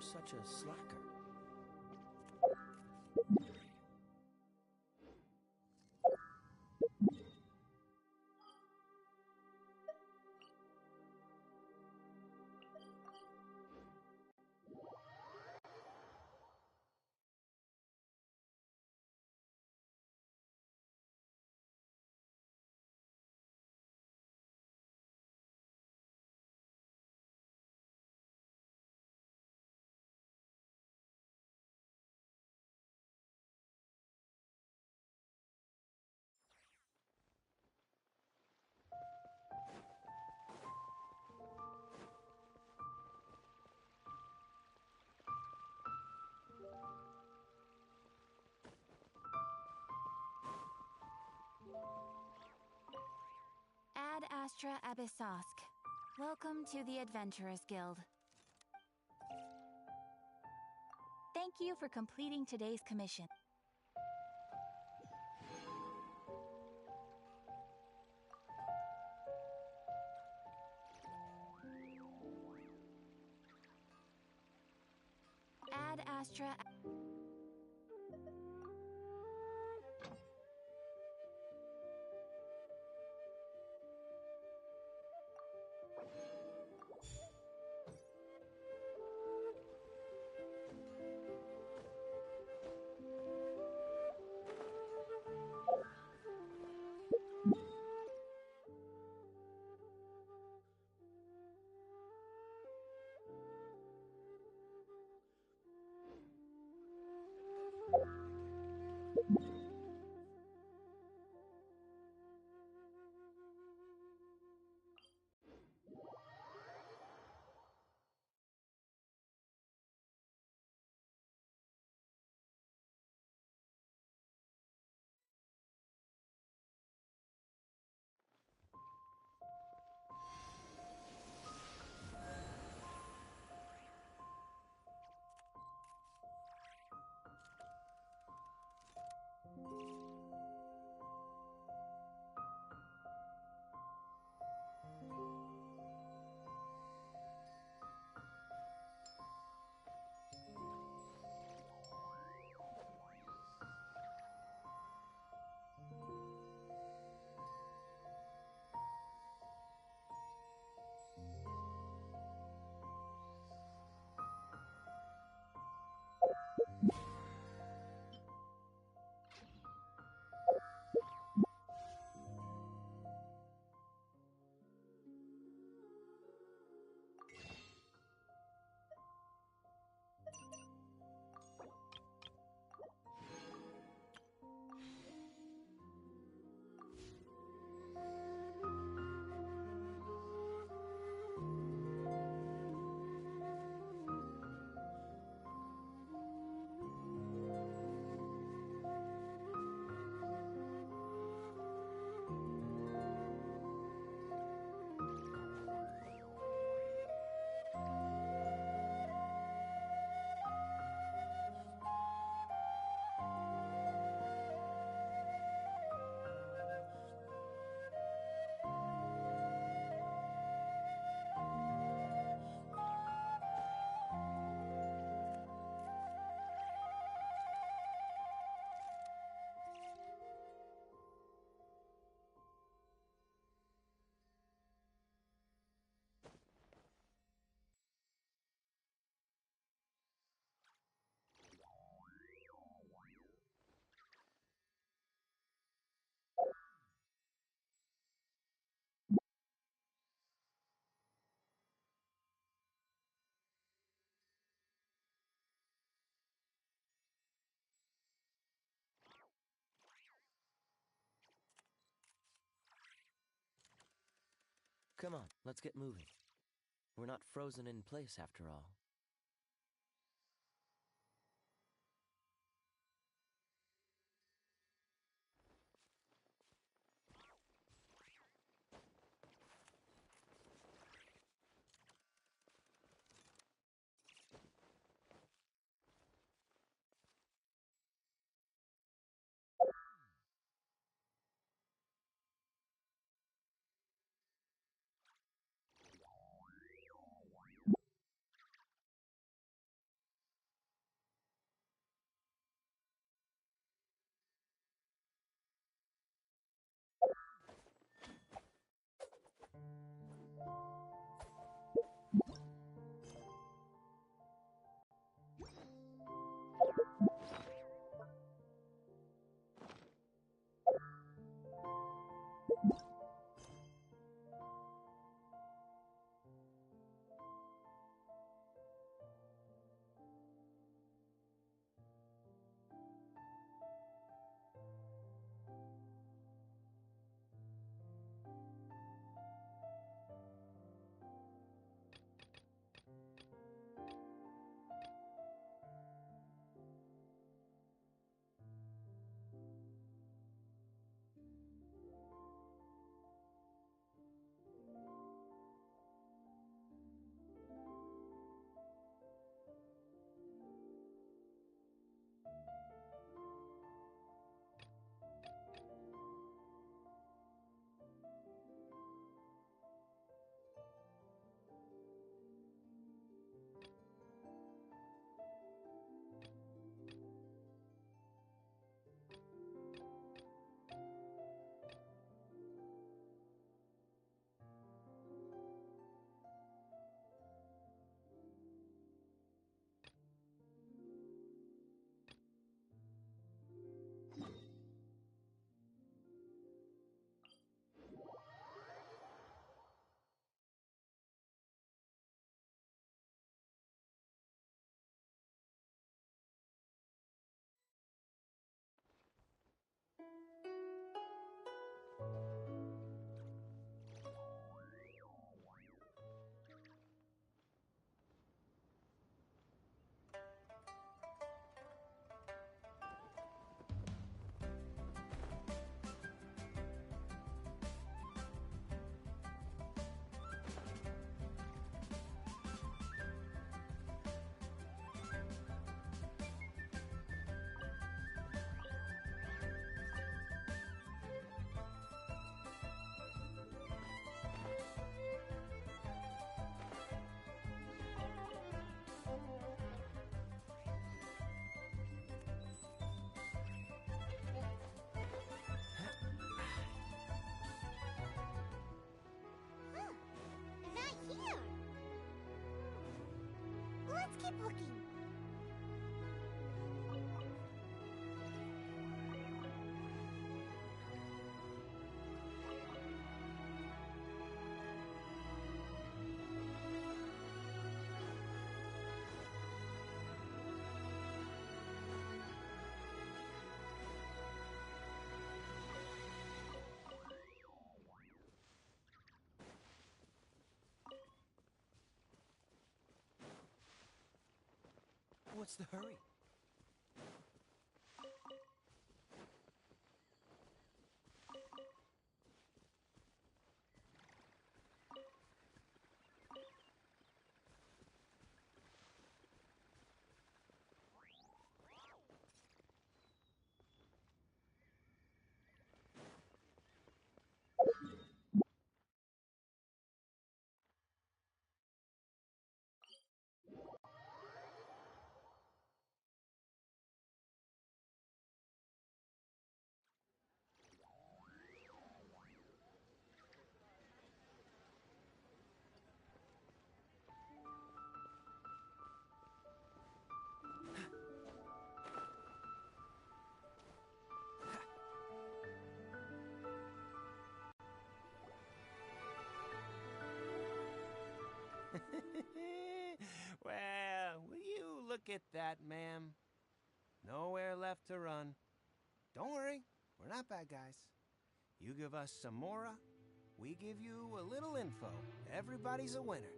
such a slacker? Ad Astra Abyssosk. Welcome to the Adventurers Guild. Thank you for completing today's commission. Ad Astra. Come on, let's get moving. We're not frozen in place after all. looking. What's the hurry? Well, will you look at that, ma'am? Nowhere left to run. Don't worry, we're not bad guys. You give us some mora, we give you a little info. Everybody's a winner.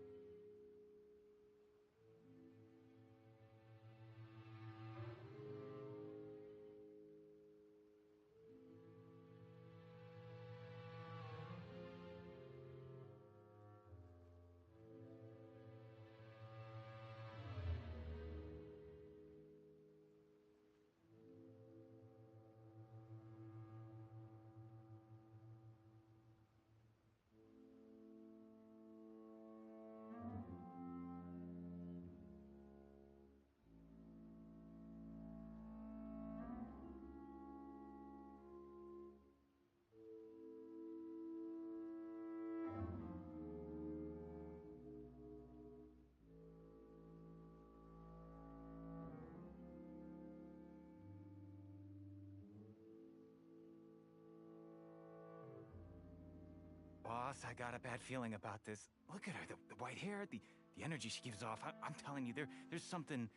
Boss, I got a bad feeling about this. Look at her, the white hair, the energy she gives off. I'm telling you, there's something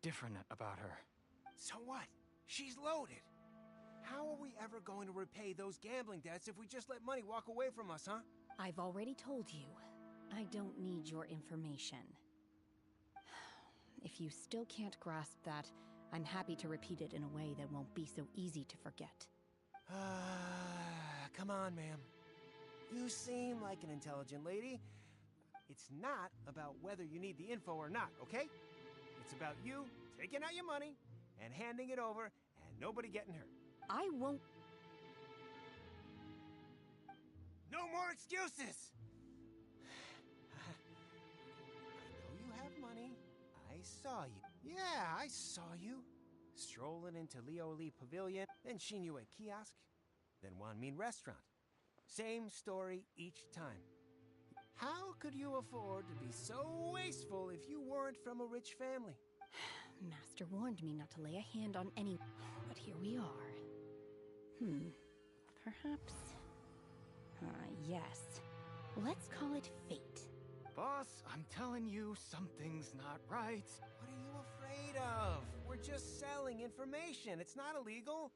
different about her. So what? She's loaded. How are we ever going to repay those gambling debts if we just let money walk away from us, huh? I've already told you, I don't need your information. If you still can't grasp that, I'm happy to repeat it in a way that won't be so easy to forget. Come on, ma'am. You seem like an intelligent lady. It's not about whether you need the info or not, okay? It's about you taking out your money and handing it over and nobody getting hurt. I won't... No more excuses! I know you have money. I saw you. Yeah, I saw you. Strolling into Leo Lee Pavilion, then Shinyu at kiosk, then Wanmin restaurant. Same story each time. How could you afford to be so wasteful if you weren't from a rich family? Master warned me not to lay a hand on anyone, but here we are. Perhaps... yes. Let's call it fate. Boss, I'm telling you, something's not right. What are you afraid of? We're just selling information. It's not illegal.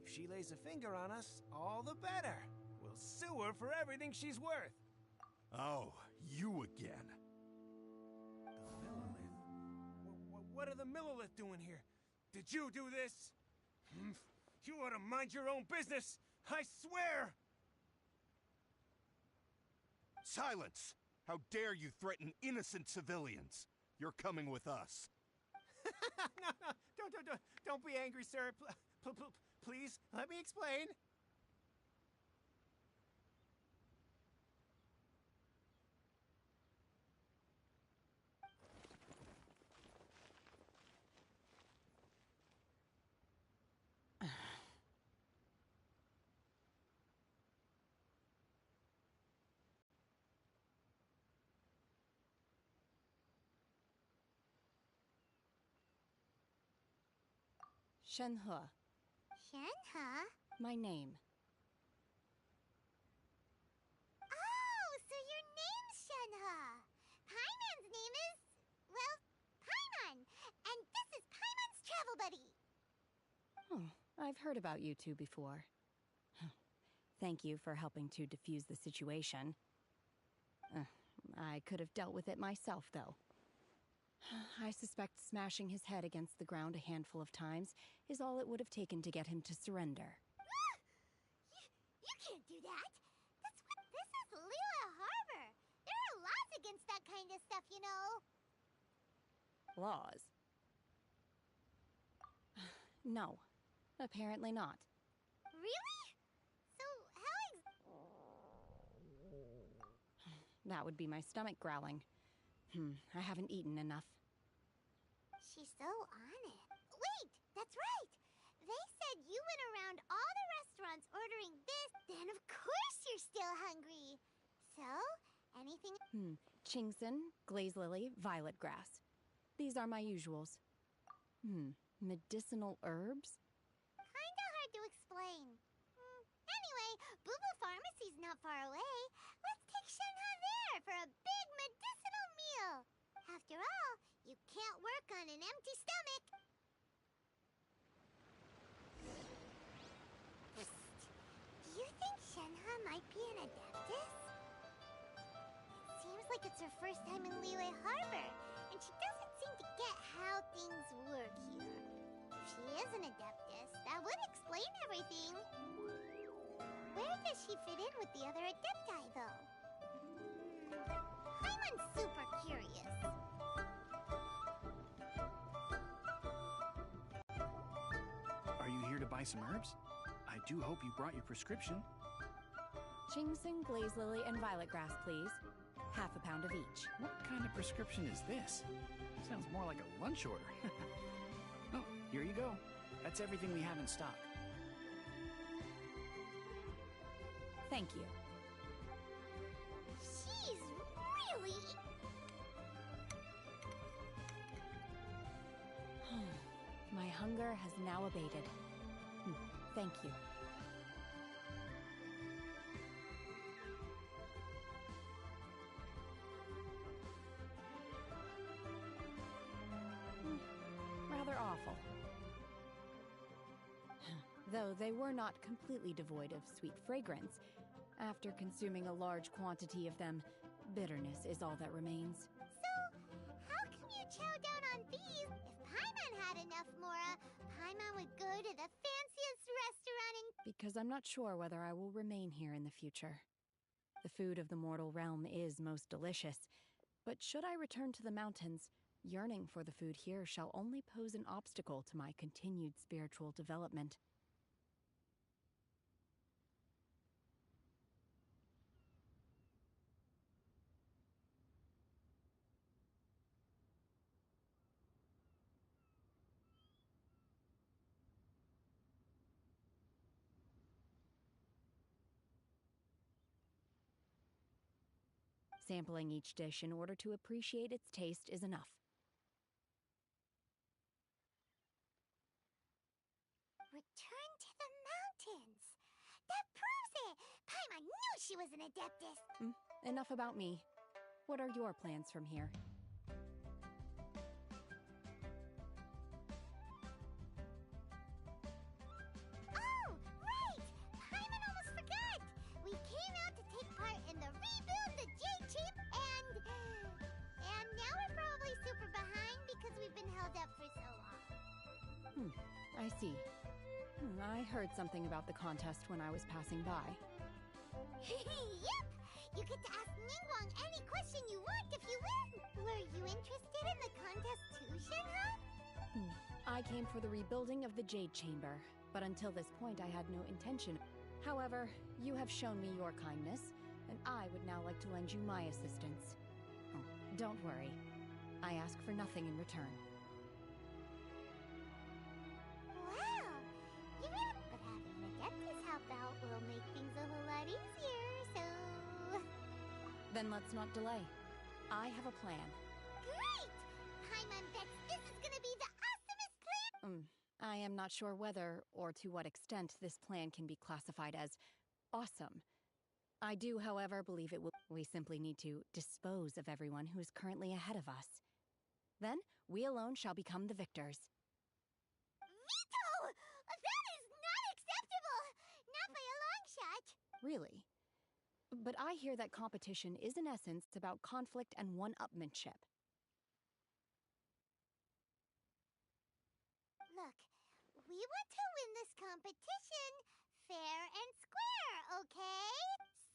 If she lays a finger on us, all the better. We'll sue her for everything she's worth. Oh, you again. The Millilith? What are the Millilith doing here? Did you do this? You ought to mind your own business! I swear! Silence! How dare you threaten innocent civilians? You're coming with us. No, don't be angry, sir. Please, let me explain. Shenhe, Shenhe? my name. Oh, so your name's Shenhe. Paimon's name is, well, Paimon. And this is Paimon's travel buddy. Oh, I've heard about you two before. Thank you for helping to defuse the situation. I could have dealt with it myself, though. I suspect smashing his head against the ground a handful of times is all it would have taken to get him to surrender. You can't do that. This is Lila Harbor. There are laws against that kind of stuff, you know. Laws? No, apparently not. Really? So That would be my stomach growling. I haven't eaten enough. She's so on it. Wait, that's right. They said you went around all the restaurants ordering this. Then of course you're still hungry. So, anything? Chingson, glaze lily, violet grass. These are my usuals. Medicinal herbs? Kinda hard to explain. Anyway, Boo Boo Pharmacy's not far away. Let's take Shenhe there for a big medicinal meal. After all, you can't work on an empty stomach. Psst. Do you think Shenhe might be an adeptus? It seems like it's her first time in Liyue Harbor, and she doesn't seem to get how things work here. If she is an adeptus, that would explain everything. Where does she fit in with the other adepti, though? Paimon's super curious. Are you here to buy some herbs? I do hope you brought your prescription. Chingson, glaze lily, and violet grass, please. Half a pound of each. What kind of prescription is this? Sounds more like a lunch order. Oh, here you go. That's everything we have in stock. Thank you. She's really... My hunger has now abated. Thank you. Rather awful. Though they were not completely devoid of sweet fragrance, after consuming a large quantity of them, bitterness is all that remains. So, how come you chow down on these? If Paimon had enough, Mora, Paimon would go to the fanciest restaurant in... Because I'm not sure whether I will remain here in the future. The food of the mortal realm is most delicious, but should I return to the mountains, yearning for the food here shall only pose an obstacle to my continued spiritual development. Sampling each dish in order to appreciate its taste is enough. Return to the mountains. That proves it. Paimon knew she was an adeptus. Enough about me. What are your plans from here? Oh, right! Paimon almost forgot. We came out to take part in the Rebuild the Jade Champ, and now we're probably super behind because we've been held up for so long. I see. I heard something about the contest when I was passing by. Yep! You get to ask Ningguang any question you want if you win. Were you interested in the contest too, Shenhe? I came for the rebuilding of the Jade Chamber, but until this point I had no intention. However, you have shown me your kindness, and I would now like to lend you my assistance. Oh, don't worry. I ask for nothing in return. Wow! You really... But having an adeptus help out will make things a whole lot easier, so... Then let's not delay. I have a plan. Great! Paimon bets this is gonna be the awesomest plan! I am not sure whether or to what extent this plan can be classified as awesome. I do, however, believe it will. We simply need to dispose of everyone who is currently ahead of us. Then, we alone shall become the victors. Veto! That is not acceptable! Not by a long shot! Really? But I hear that competition is in essence about conflict and one-upmanship. Look, we want to win this competition fair and square, okay?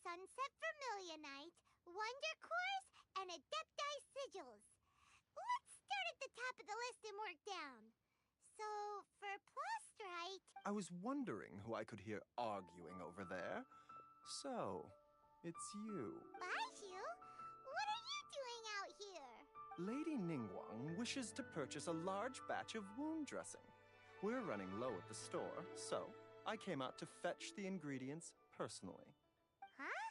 Sunset Vermilionite, Wonder Cores, and Adepti Sigils. Let's start at the top of the list and work down. So, for Plostrite... I was wondering who I could hear arguing over there. So, it's you. Baiju? What are you doing out here? Lady Ningguang wishes to purchase a large batch of wound dressing. We're running low at the store, so I came out to fetch the ingredients personally. Huh?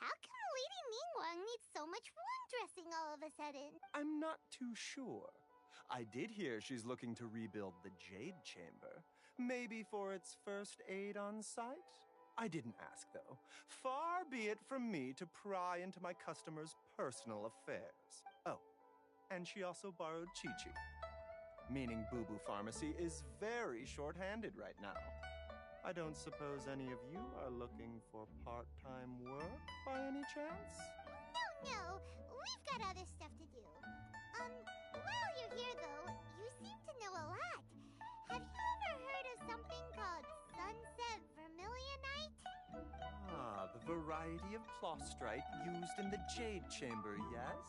How come Lady Ningguang needs so much wound dressing all of a sudden? I'm not too sure. I did hear she's looking to rebuild the Jade Chamber. Maybe for its first aid on site? I didn't ask, though. Far be it from me to pry into my customers' personal affairs. Oh, and she also borrowed Chi-Chi. Meaning Boo Boo Pharmacy is very short-handed right now. I don't suppose any of you are looking for part-time work by any chance? No, we've got other stuff to do. While you're here though, you seem to know a lot. Have you ever heard of something called Sunset Vermilionite? Ah, the variety of Plostrite used in the Jade Chamber, yes?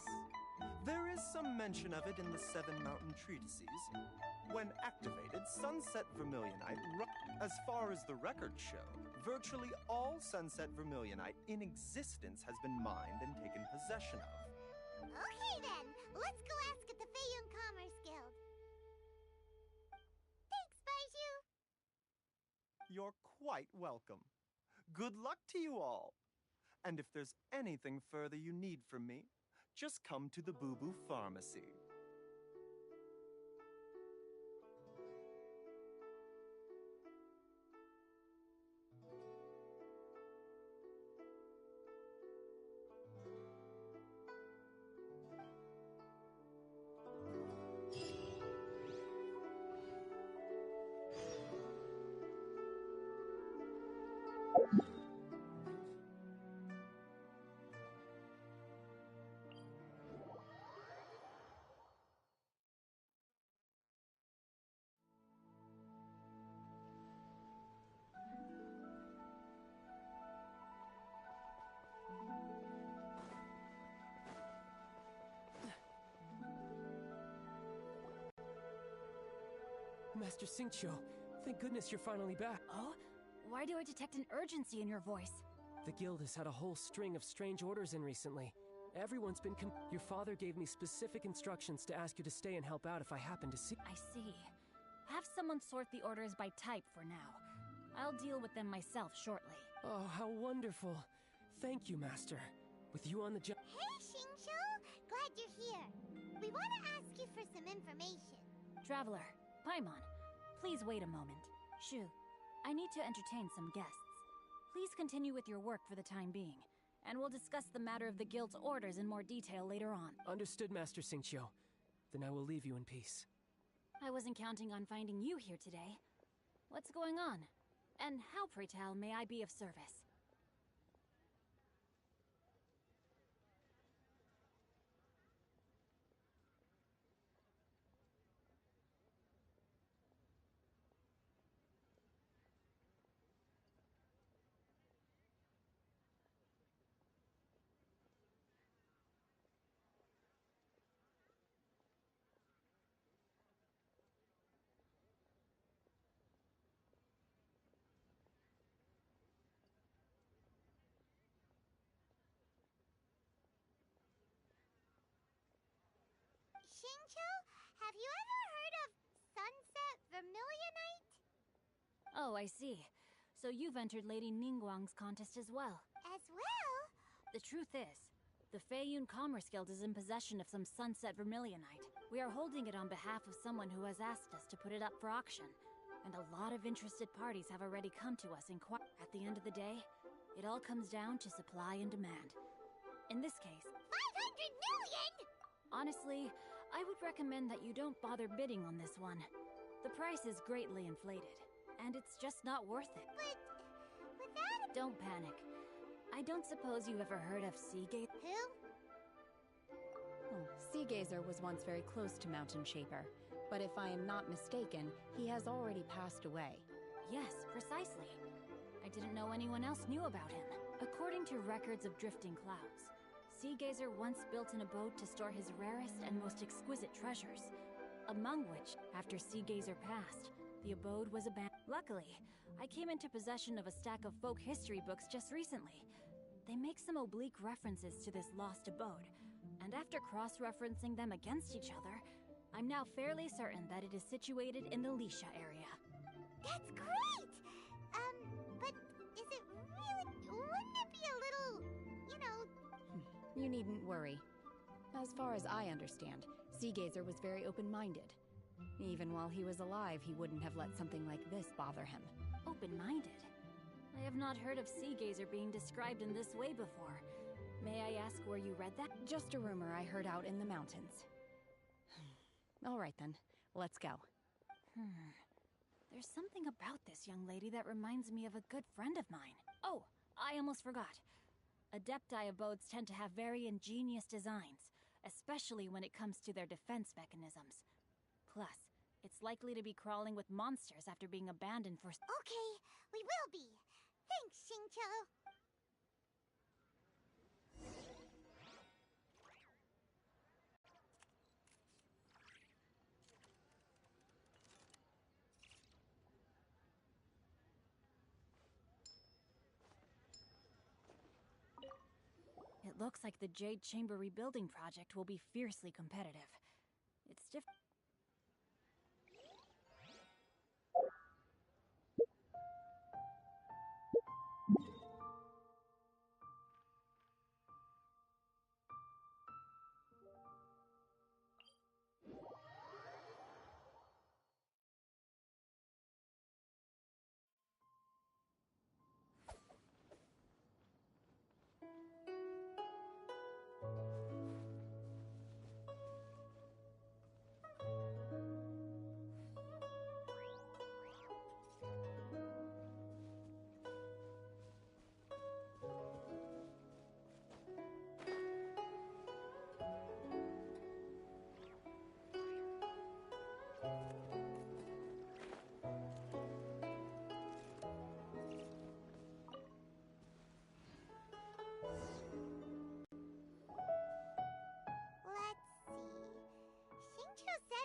There is some mention of it in the Seven Mountain Treatises. When activated, Sunset Vermilionite, as far as the records show, virtually all Sunset Vermilionite in existence has been mined and taken possession of. Okay then, let's go ask at the Feiyun Commerce Guild. Thanks, Baiju. You're quite welcome. Good luck to you all. And if there's anything further you need from me, just come to the Boo Boo Pharmacy. Master Xingqiu, thank goodness you're finally back. Oh? Why do I detect an urgency in your voice? The guild has had a whole string of strange orders in recently. Everyone's been Your father gave me specific instructions to ask you to stay and help out if I happen to see- I see. Have someone sort the orders by type for now. I'll deal with them myself shortly. Oh, how wonderful. Thank you, Master. With you on the job- Hey, Xingqiu! Glad you're here. We want to ask you for some information. Traveler, Paimon, please wait a moment. Shu, I need to entertain some guests. Please continue with your work for the time being, and we'll discuss the matter of the guild's orders in more detail later on. Understood, Master Xingqiu. Then I will leave you in peace. I wasn't counting on finding you here today. What's going on? And how, pray tell, may I be of service? Xingqiu, have you ever heard of Sunset Vermilionite? Oh, I see. So you've entered Lady Ningguang's contest as well. As well? The truth is, the Feiyun Commerce Guild is in possession of some Sunset Vermilionite. We are holding it on behalf of someone who has asked us to put it up for auction. and a lot of interested parties have already come to us At the end of the day, it all comes down to supply and demand. In this case, 500 million? Honestly, I would recommend that you don't bother bidding on this one. The price is greatly inflated, and it's just not worth it. But without a... Don't panic. I don't suppose you ever heard of Seagazer? Who? Oh, Seagazer was once very close to Mountain Shaper, but if I am not mistaken, he has already passed away. Yes, precisely. I didn't know anyone else knew about him. According to records of drifting clouds, Seagazer once built an abode to store his rarest and most exquisite treasures, among which, after Seagazer passed, the abode was abandoned. Luckily, I came into possession of a stack of folk history books just recently. They make some oblique references to this lost abode, and after cross-referencing them against each other, I'm now fairly certain that it is situated in the Lisha area. That's great! But is it really... Wouldn't it be a little... you know... You needn't worry. As far as I understand, Seagazer was very open-minded. Even while he was alive, he wouldn't have let something like this bother him. Open-minded? I have not heard of Seagazer being described in this way before. May I ask where you read that? Just a rumor I heard out in the mountains. All right then, let's go. There's something about this young lady that reminds me of a good friend of mine. Oh, I almost forgot. Adepti abodes tend to have very ingenious designs, especially when it comes to their defense mechanisms. Plus, it's likely to be crawling with monsters after being abandoned for... Okay, we will be. Thanks, Xingqiu. It looks like the Jade Chamber rebuilding project will be fiercely competitive. It's different.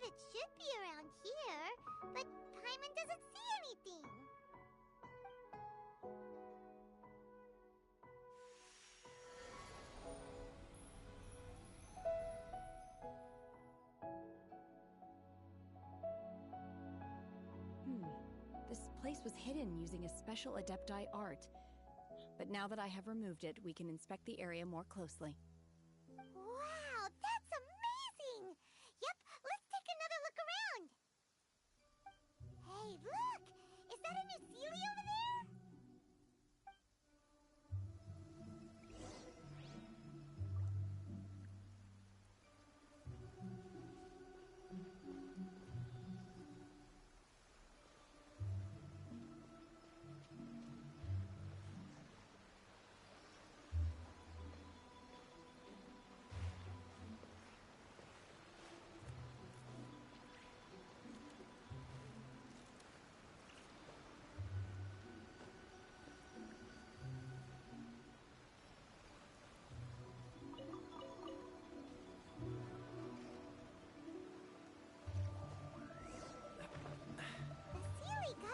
It should be around here, but Paimon doesn't see anything. This place was hidden using a special Adepti art. But now that I have removed it, we can inspect the area more closely. Wow, that's amazing! Yep, let's take another look around. Hey, look! Is that a new Sealy over there?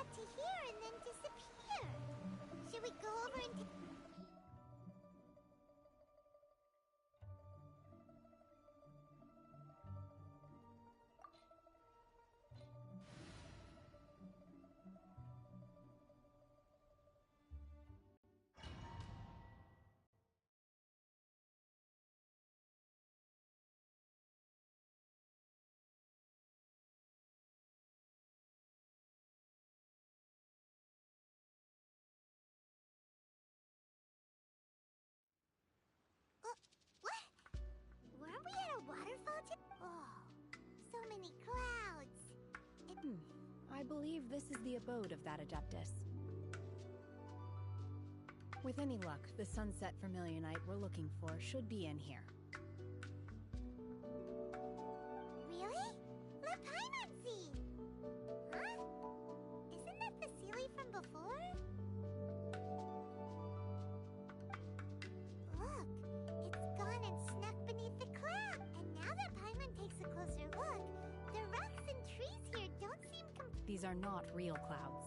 To here and then disappear. Should we go over and many clouds. I believe this is the abode of that Adeptus. With any luck, the sunset vermilionite we're looking for should be in here. Really? Let Paimon see! Huh? Isn't that the Sealy from before? Look, it's gone and snuck beneath the cloud. And now that Paimon takes a closer look, the rocks and trees here don't seem These are not real clouds.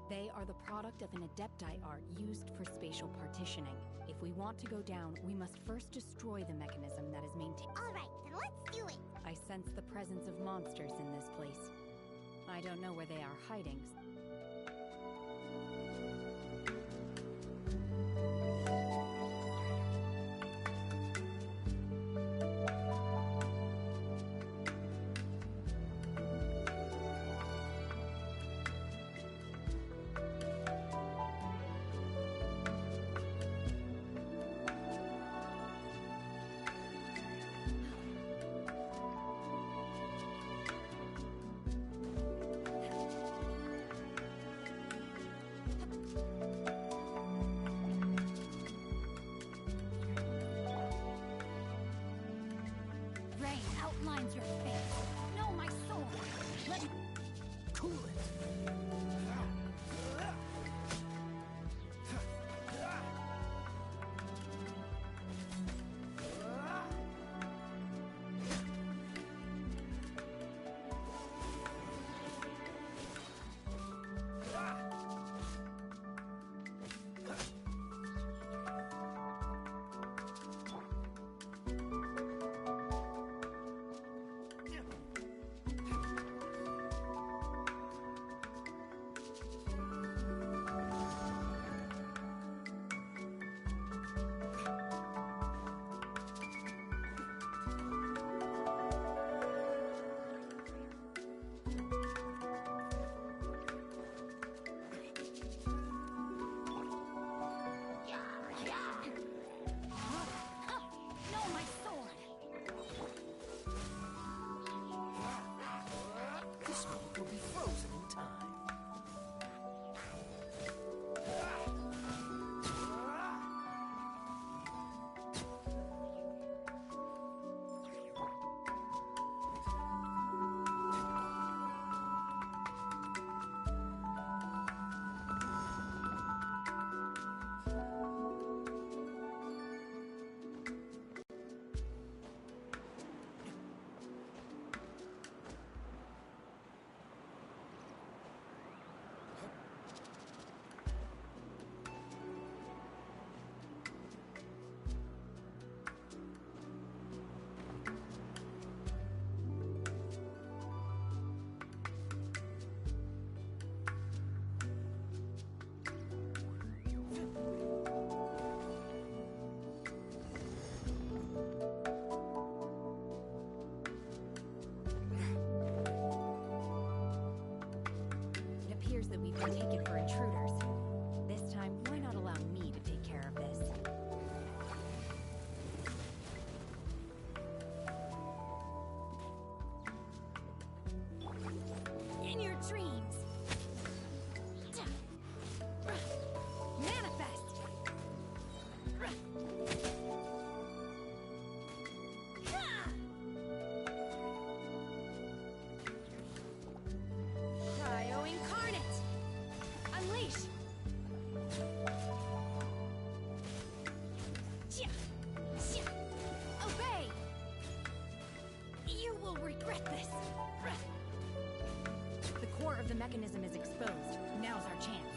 They are the product of an Adepti art used for spatial partitioning. If we want to go down, we must first destroy the mechanism that is maintained. Alright, then let's do it! I sense the presence of monsters in this place. I don't know where they are hiding. Rain outlines your face. No, my sword. Let me Cool it. No, my sword. The smoke will be frozen in time. It appears that we've been taken for intruders. This time, why not allow me to take care of this? In your dreams. Manifest. Cryo incarnate! Unleash! Obey. You will regret this. The core of the mechanism is exposed. Now's our chance.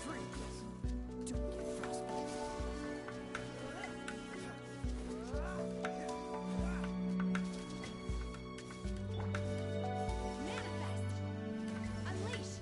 Freeze. Don't get frostbite. Manifest. Unleash.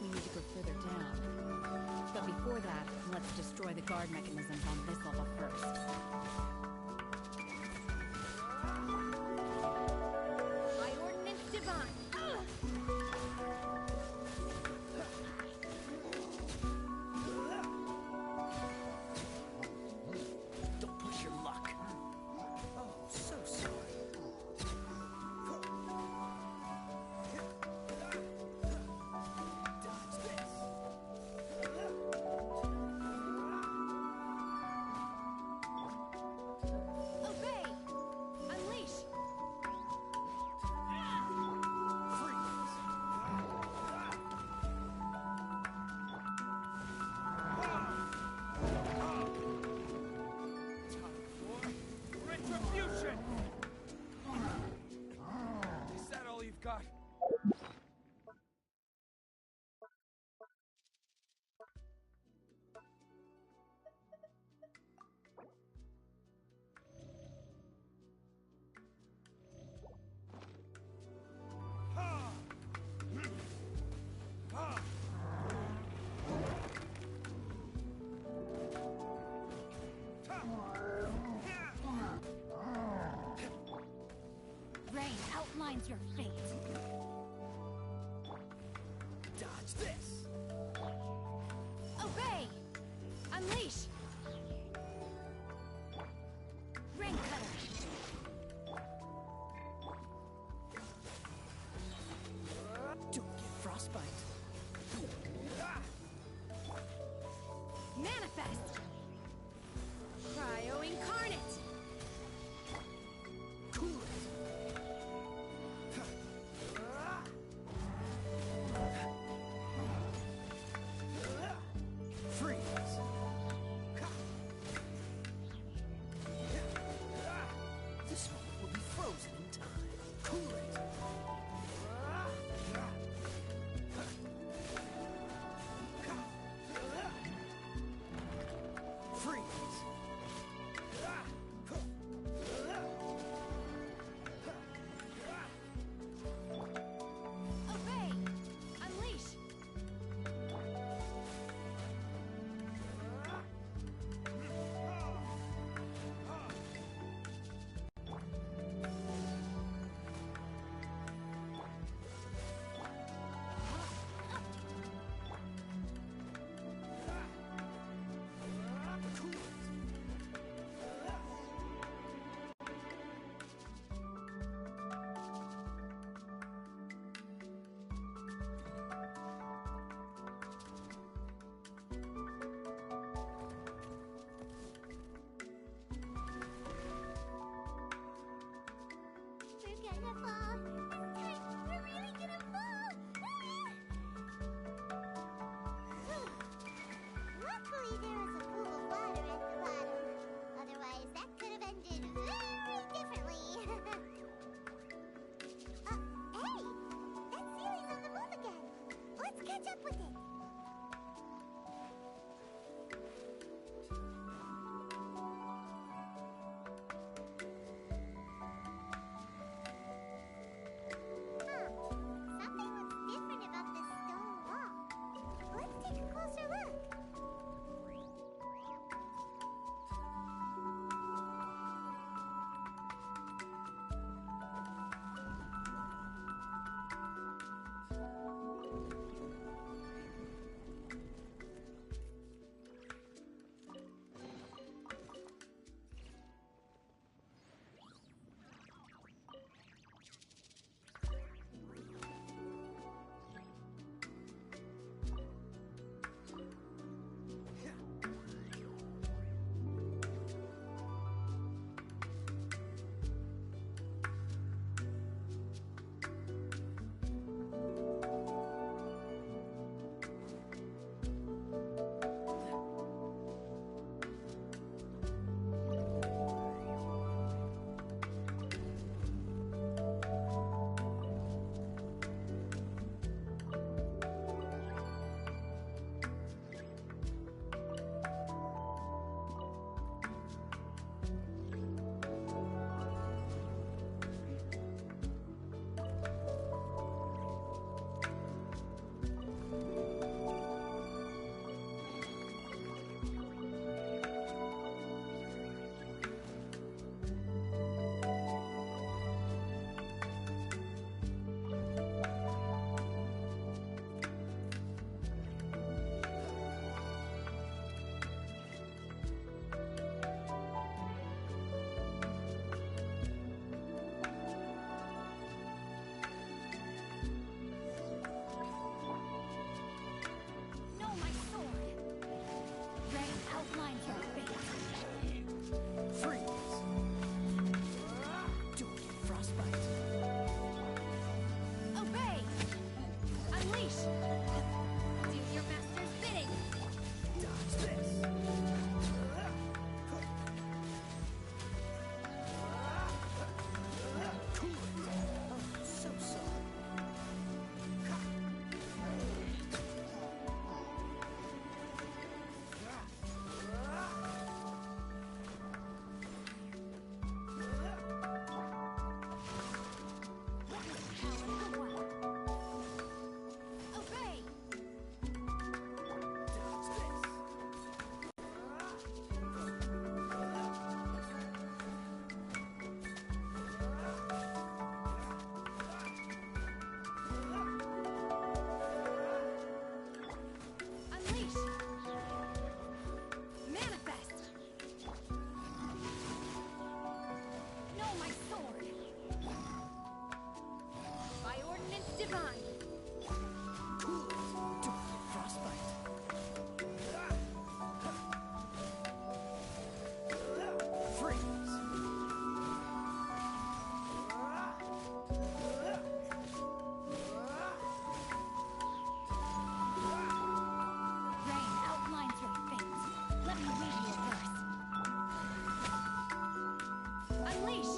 we need to go further down. But before that, let's destroy the guard mechanisms on this level first. By ordinance divine! Don't push your luck. Oh, so sorry. Dodge this. Obey! Unleash! Retribution! Is that all you've got? Rain outlines your fate. Dodge this. Obey! Unleash! Rain cutter. Don't get frostbite. Manifest! Cryo incarnate! Cool it. Freeze. Fine. Cool it. Frostbite. Freeze. Rain outlines your fate. Let me read your verse. Unleash!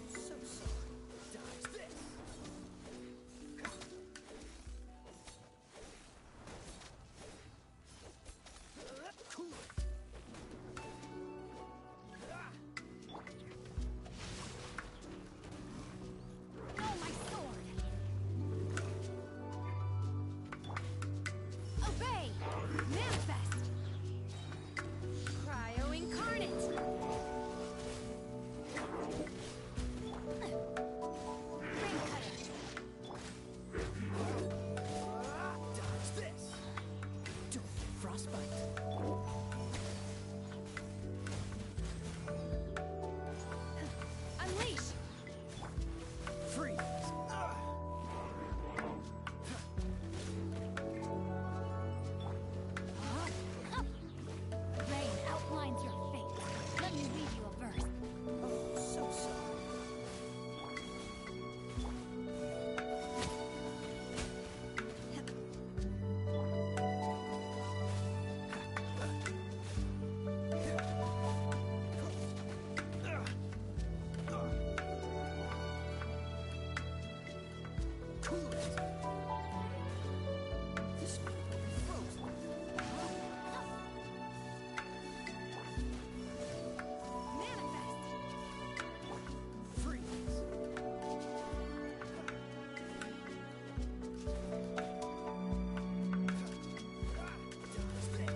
So sorry. Dodge this. Cool it. No, my sword! Obey! Manifest! Cryo incarnate! Rain cutter! Dodge this. Frostbite. Unleash! Freeze. Rain outlines your fate. Let me read you a verse. So sorry. Cool it. This one will be frozen. Manifest! Freeze. Dodge this.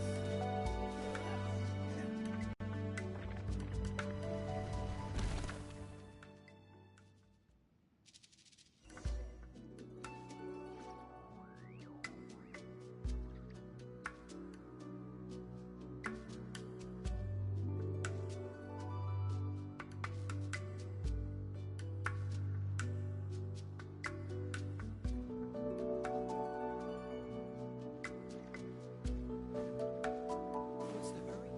What's the hurry?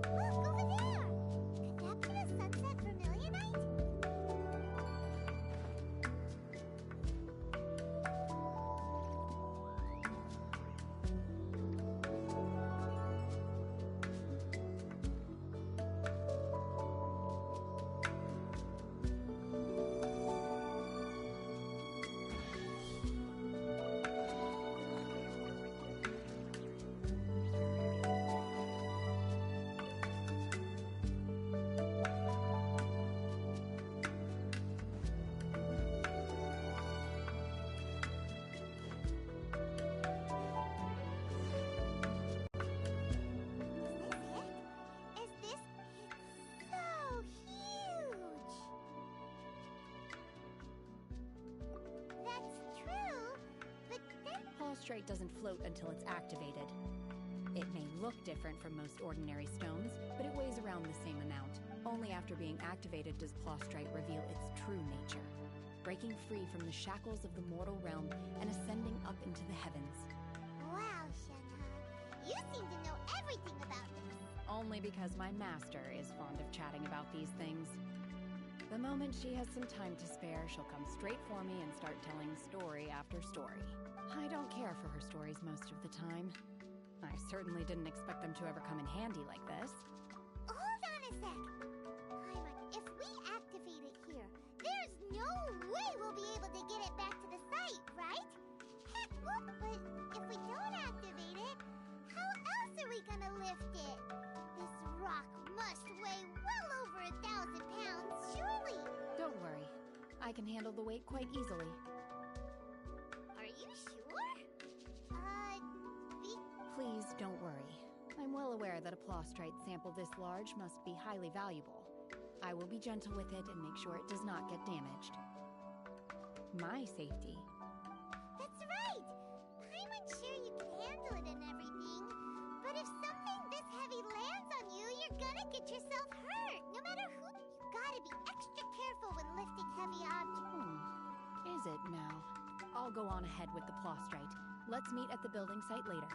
Look, over there! Could that be the sunset vermilionite? Is this it? It's so huge! That's true, but then Prostrate doesn't float until it's activated. It may look different from most ordinary stones, but it weighs around the same amount. Only after being activated does Prostrate reveal its true nature, breaking free from the shackles of the mortal realm and ascending up into the heavens. wow, Shenhe, you seem to know everything about this. Only because my master is fond of chatting about these things. The moment she has some time to spare, she'll come straight for me and start telling story after story. I don't care for her stories most of the time. I certainly didn't expect them to ever come in handy like this. Hold on a sec. Paimon, if we activate it here, there's no way we'll be able to get it back to the site, right? Heck, well, but if we don't activate it, how else are we gonna lift it? This rock must weigh well over 1,000 pounds, surely. Don't worry. I can handle the weight quite easily. Are you sure? Please don't worry. I'm well aware that a Prostrate sample this large must be highly valuable. I will be gentle with it and make sure it does not get damaged. My safety. That's right! Paimon's sure you can handle it and everything, but if something this heavy lands on you, you're you're gonna get yourself hurt, no matter who. You gotta be extra careful when lifting heavy objects. Is it now? I'll go on ahead with the plostrite. Let's meet at the building site later.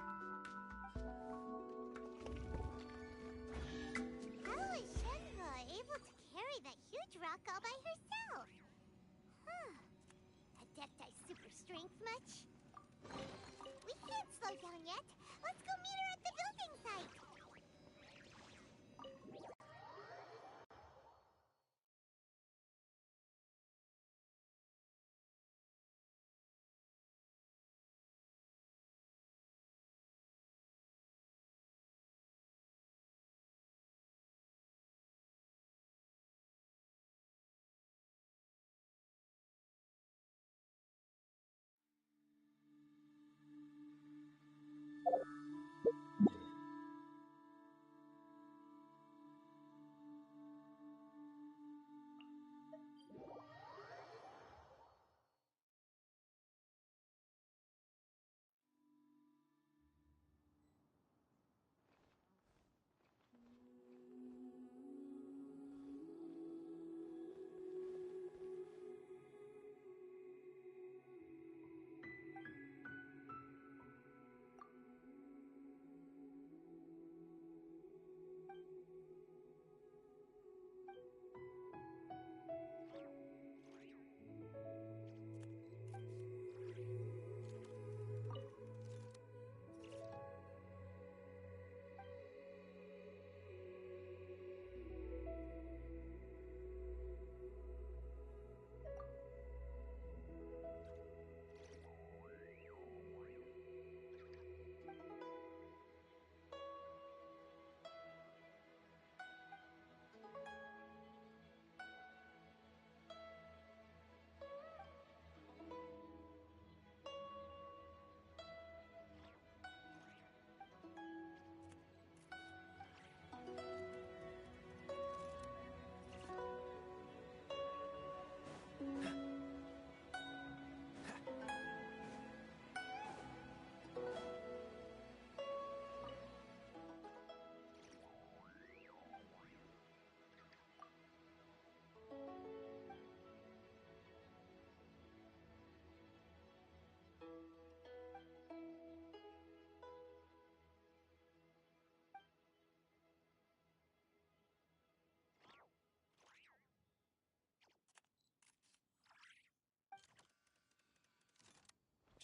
How is Shenhe able to carry that huge rock all by herself? Adepti super strength much? We can't slow down yet. Let's go meet her at the building site.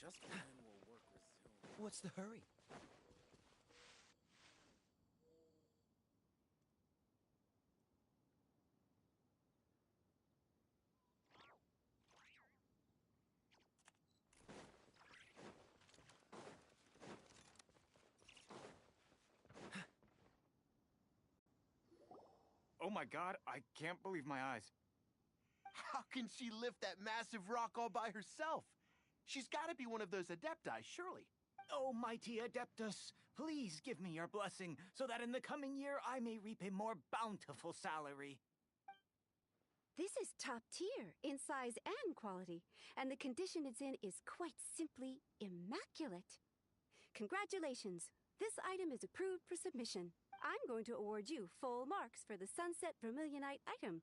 Just when will work resume? What's the hurry? Oh my god, I can't believe my eyes. How can she lift that massive rock all by herself? She's gotta be one of those Adepti, surely. Oh, mighty Adeptus, please give me your blessing so that in the coming year I may reap a more bountiful salary. This is top tier in size and quality, and the condition it's in is quite simply immaculate. Congratulations! This item is approved for submission. I'm going to award you full marks for the Sunset Vermilionite item.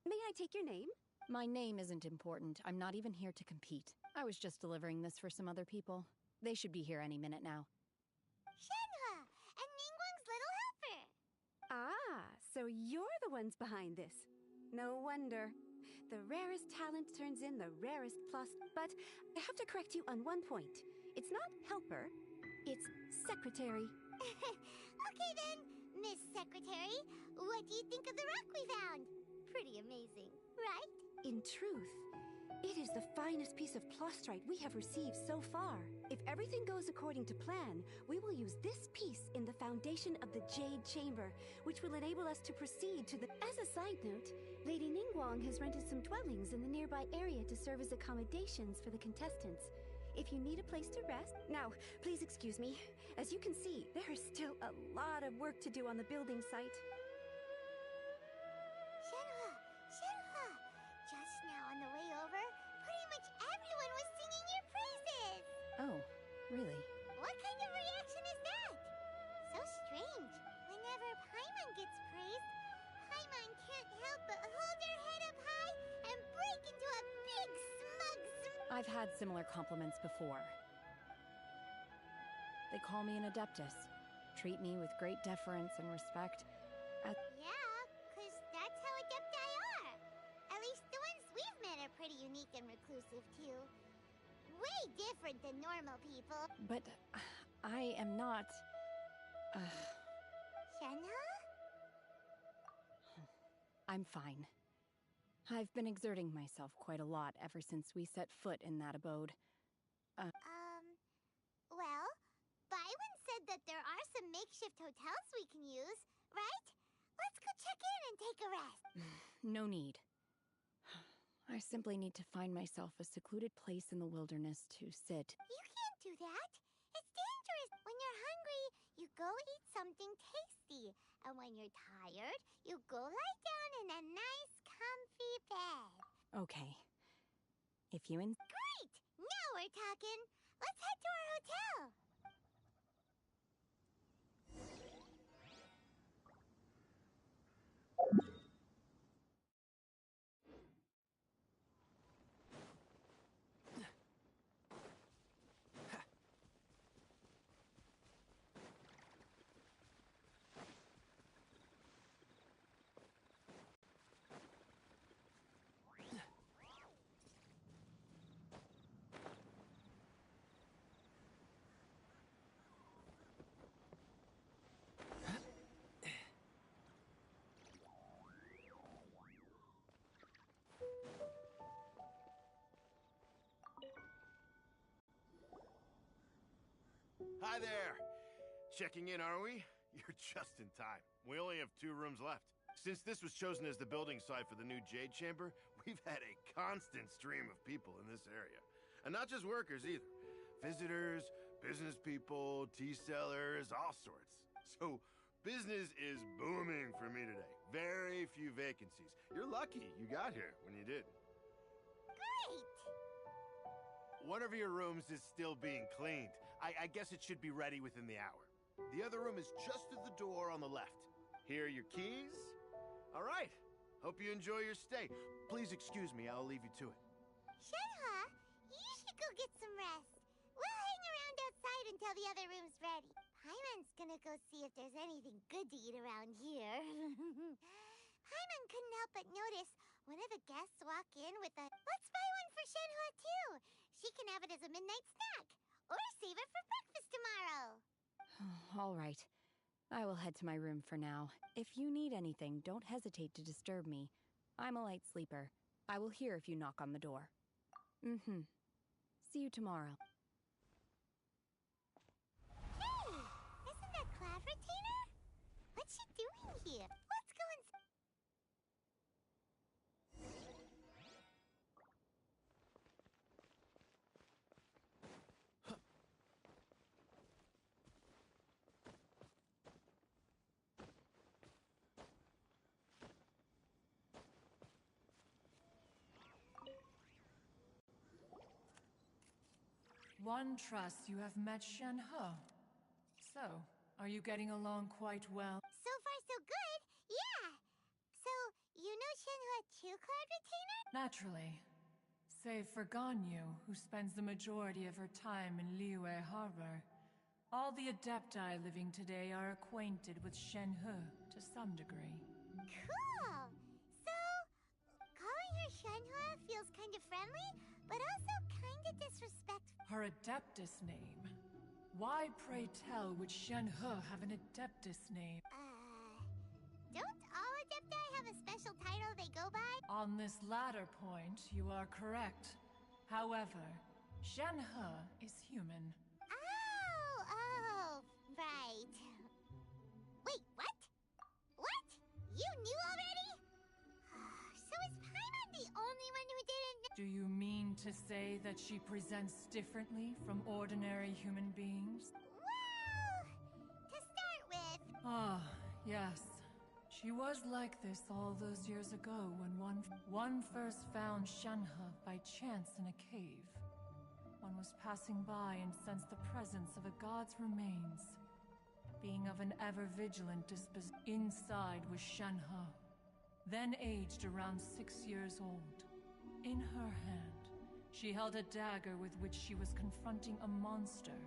May I take your name? My name isn't important. I'm not even here to compete. I was just delivering this for some other people. They should be here any minute now. Shenhe, and Ningguang's little helper. Ah, so you're the ones behind this. No wonder. The rarest talent turns in the rarest plus. But I have to correct you on one point. It's not helper, it's secretary. Okay then, Miss Secretary, what do you think of the rock we found? Pretty amazing, right? In truth, it is the finest piece of plostrite we have received so far. If everything goes according to plan, we will use this piece in the foundation of the Jade Chamber, which will enable us to proceed to the... As a side note, Lady Ningguang has rented some dwellings in the nearby area to serve as accommodations for the contestants. If you need a place to rest... Now, please excuse me. As you can see, there is still a lot of work to do on the building site. Shenhe, just now on the way over, pretty much everyone was singing your praises. Oh, really? What kind of reaction is that? So strange. Whenever whenever Paimon gets praised, Paimon can't help but hold her head up high and break into a big smug smile. I've had similar compliments before. They call me an adeptus, treat me with great deference and respect. Yeah, 'cause that's how adepti are. At least the ones we've met are pretty unique and reclusive, too. Way different than normal people. But I am not... Shenhe? I'm fine. I've been exerting myself quite a lot ever since we set foot in that abode. Well, Byron said that there are some makeshift hotels we can use, right? Let's go check in and take a rest. No need. I simply need to find myself a secluded place in the wilderness to sit. You can't do that. It's dangerous. When you're hungry, you go eat something tasty. And when you're tired, you go lie down in a nice, comfy bed. Okay. If you Great! Now we're talking. Let's head to our hotel. Hi there! Checking in, are we? You're just in time. We only have 2 rooms left. Since this was chosen as the building site for the new Jade Chamber, we've had a constant stream of people in this area. And not just workers, either. Visitors, business people, tea sellers, all sorts. So, business is booming for me today. Very few vacancies. You're lucky you got here when you did. Great! One of your rooms is still being cleaned. I guess it should be ready within the hour. The other room is just at the door on the left. Here are your keys. All right. Hope you enjoy your stay. Please excuse me, I'll leave you to it. Shenhe, you should go get some rest. We'll hang around outside until the other room's ready. Paimon's gonna go see if there's anything good to eat around here. Paimon couldn't help but notice one of the guests walk in with a, let's buy one for Shenhe too. She can have it as a midnight snack. Or save it for breakfast tomorrow. All right. I will head to my room for now. If you need anything, don't hesitate to disturb me. I'm a light sleeper. I will hear if you knock on the door. See you tomorrow. Hey! Isn't that Claveratina? What's she doing here? Let's go and... One trusts you have met Shenhe. So, are you getting along quite well? So far, so good. Yeah. So, you know Shenhe too, Claveratina? Naturally. Save for Ganyu, who spends the majority of her time in Liyue Harbor. All the adepti living today are acquainted with Shenhe to some degree. Cool! So, calling her Shenhe feels kind of friendly, but also kind of disrespectful. Her adeptus name. Why, pray tell, would Shenhe have an adeptus name? Don't all adepti have a special title they go by? On this latter point, you are correct. However, Shenhe is human. Oh, right. Wait, what? What? You knew already? So is Paimon the only one who didn't know? Do you mean to say that she presents differently from ordinary human beings? Well, to start with... Ah, yes. She was like this all those years ago when one first found Shenhe by chance in a cave. One was passing by and sensed the presence of a god's remains. being of an ever-vigilant disposition. Inside was Shenhe, then aged around 6 years old. In her hand, she held a dagger with which she was confronting a monster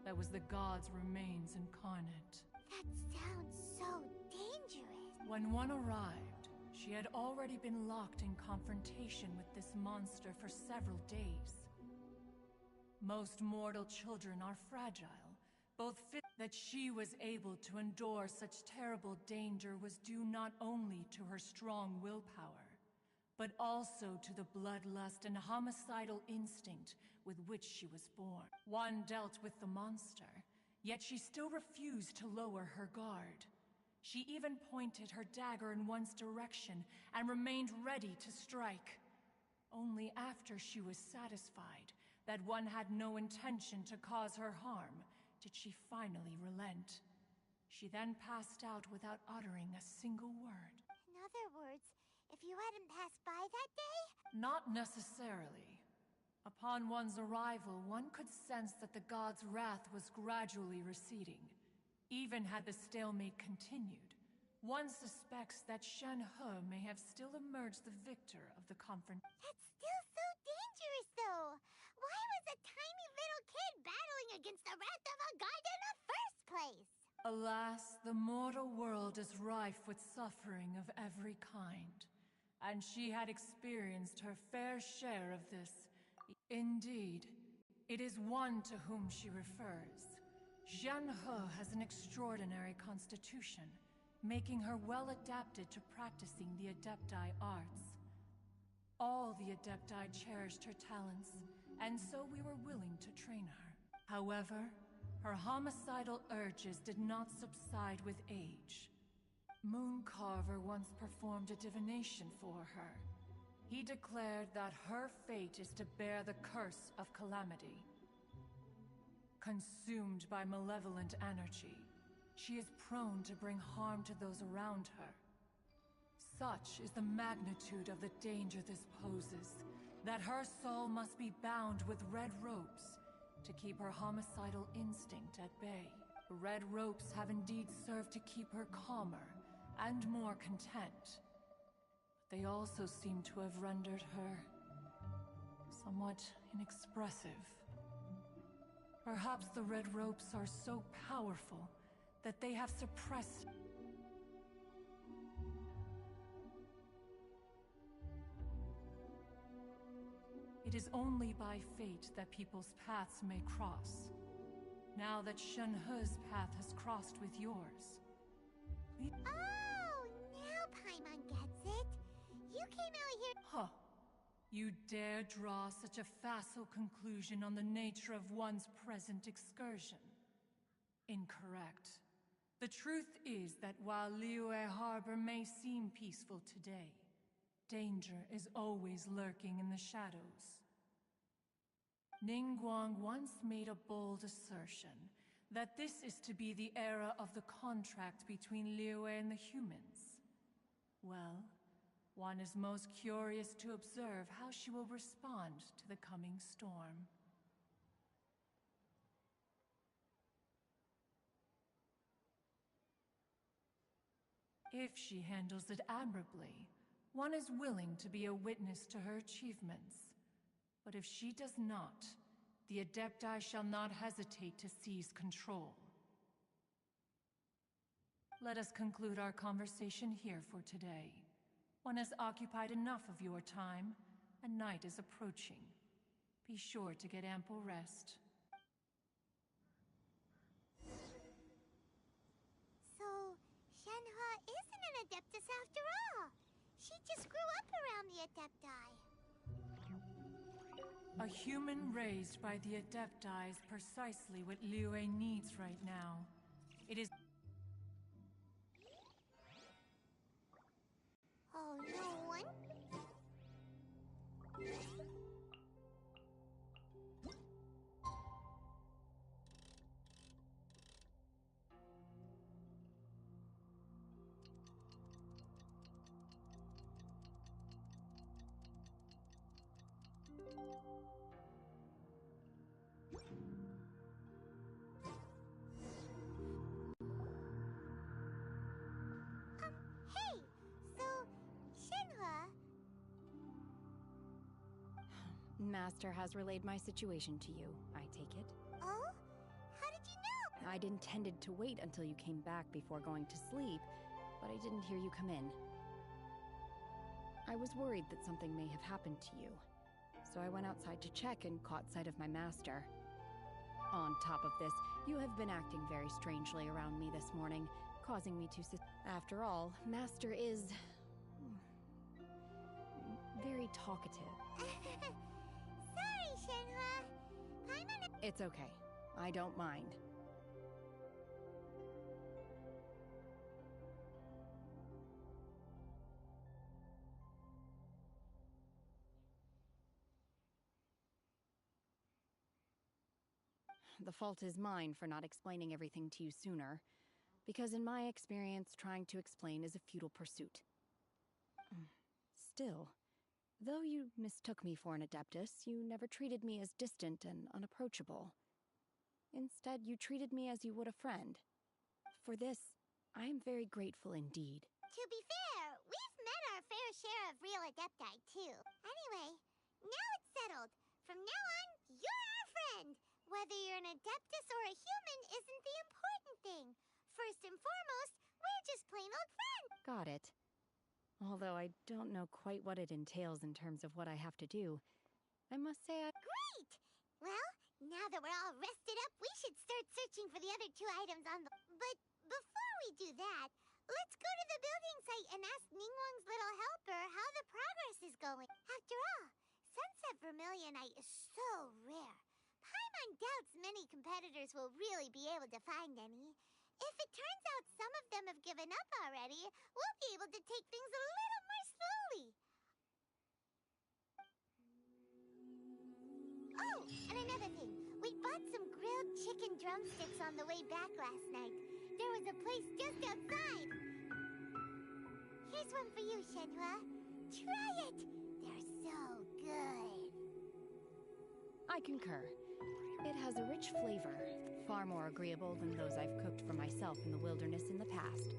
that was the god's remains incarnate. That sounds so dangerous. When one arrived, she had already been locked in confrontation with this monster for several days. Most mortal children are fragile, both fit. That she was able to endure such terrible danger was due not only to her strong willpower, but also to the bloodlust and homicidal instinct with which she was born. One dealt with the monster, yet she still refused to lower her guard. She even pointed her dagger in one's direction and remained ready to strike. Only after she was satisfied that one had no intention to cause her harm did she finally relent. She then passed out without uttering a single word. In other words, if you hadn't passed by that day? Not necessarily. Upon one's arrival, one could sense that the god's wrath was gradually receding. Even had the stalemate continued, one suspects that Shenhe may have still emerged the victor of the confrontation. That's still so dangerous, though. Why was a tiny little kid battling against the wrath of a god in the first place? Alas, the mortal world is rife with suffering of every kind, and she had experienced her fair share of this. Indeed, it is one to whom she refers. Shenhe has an extraordinary constitution, making her well adapted to practicing the Adepti arts. All the Adepti cherished her talents, and so we were willing to train her. However, her homicidal urges did not subside with age. Mooncarver once performed a divination for her. He declared that her fate is to bear the curse of calamity. Consumed by malevolent energy, she is prone to bring harm to those around her. Such is the magnitude of the danger this poses, that her soul must be bound with red ropes to keep her homicidal instinct at bay. Red ropes have indeed served to keep her calmer and more content. But they also seem to have rendered her somewhat inexpressive. Perhaps the red ropes are so powerful that they have suppressed. It is only by fate that people's paths may cross. Now that Shenhe's path has crossed with yours. Oh, now Paimon gets it. You came out here. Huh. You dare draw such a facile conclusion on the nature of one's present excursion? Incorrect. The truth is that while Liyue Harbor may seem peaceful today, danger is always lurking in the shadows. Ningguang once made a bold assertion that this is to be the era of the contract between Liyue and the humans. Well, one is most curious to observe how she will respond to the coming storm. If she handles it admirably, one is willing to be a witness to her achievements. But if she does not, the Adepti shall not hesitate to seize control. Let us conclude our conversation here for today. One has occupied enough of your time, and night is approaching. Be sure to get ample rest. So, Shenhe isn't an Adeptus after all. She just grew up around the Adepti. A human raised by the Adepti is precisely what Liyue needs right now. It is... Oh, no one? Master has relayed my situation to you, I take it. Oh? How did you know? I'd intended to wait until you came back before going to sleep, but I didn't hear you come in. I was worried that something may have happened to you, so I went outside to check and caught sight of my master. On top of this, you have been acting very strangely around me this morning, causing me to After all, Master is very talkative. Sorry, Shenhua. Paimon... It's okay. I don't mind. The fault is mine for not explaining everything to you sooner, because in my experience, trying to explain is a futile pursuit. Still, though you mistook me for an Adeptus, you never treated me as distant and unapproachable. Instead, you treated me as you would a friend. For this, I am very grateful indeed. To be fair, we've met our fair share of real Adepti, too. Anyway, now it's settled. From now on, you're our friend. Whether you're an Adeptus or a human isn't the important thing. First and foremost, we're just plain old friends. Got it. Although I don't know quite what it entails in terms of what I have to do, I must say Great! Well, now that we're all rested up, we should start searching for the other 2 items on the... But before we do that, let's go to the building site and ask Ningguang's little helper how the progress is going. After all, Sunset Vermilionite is so rare. Paimon doubts many competitors will really be able to find any. If it turns out some of them have given up already, we'll be able to take things a little more slowly. Oh, and another thing. We bought some grilled chicken drumsticks on the way back last night. There was a place just outside. Here's one for you, Shenhua. Try it. They're so good. I concur. It has a rich flavor, far more agreeable than those I've cooked for myself in the wilderness in the past.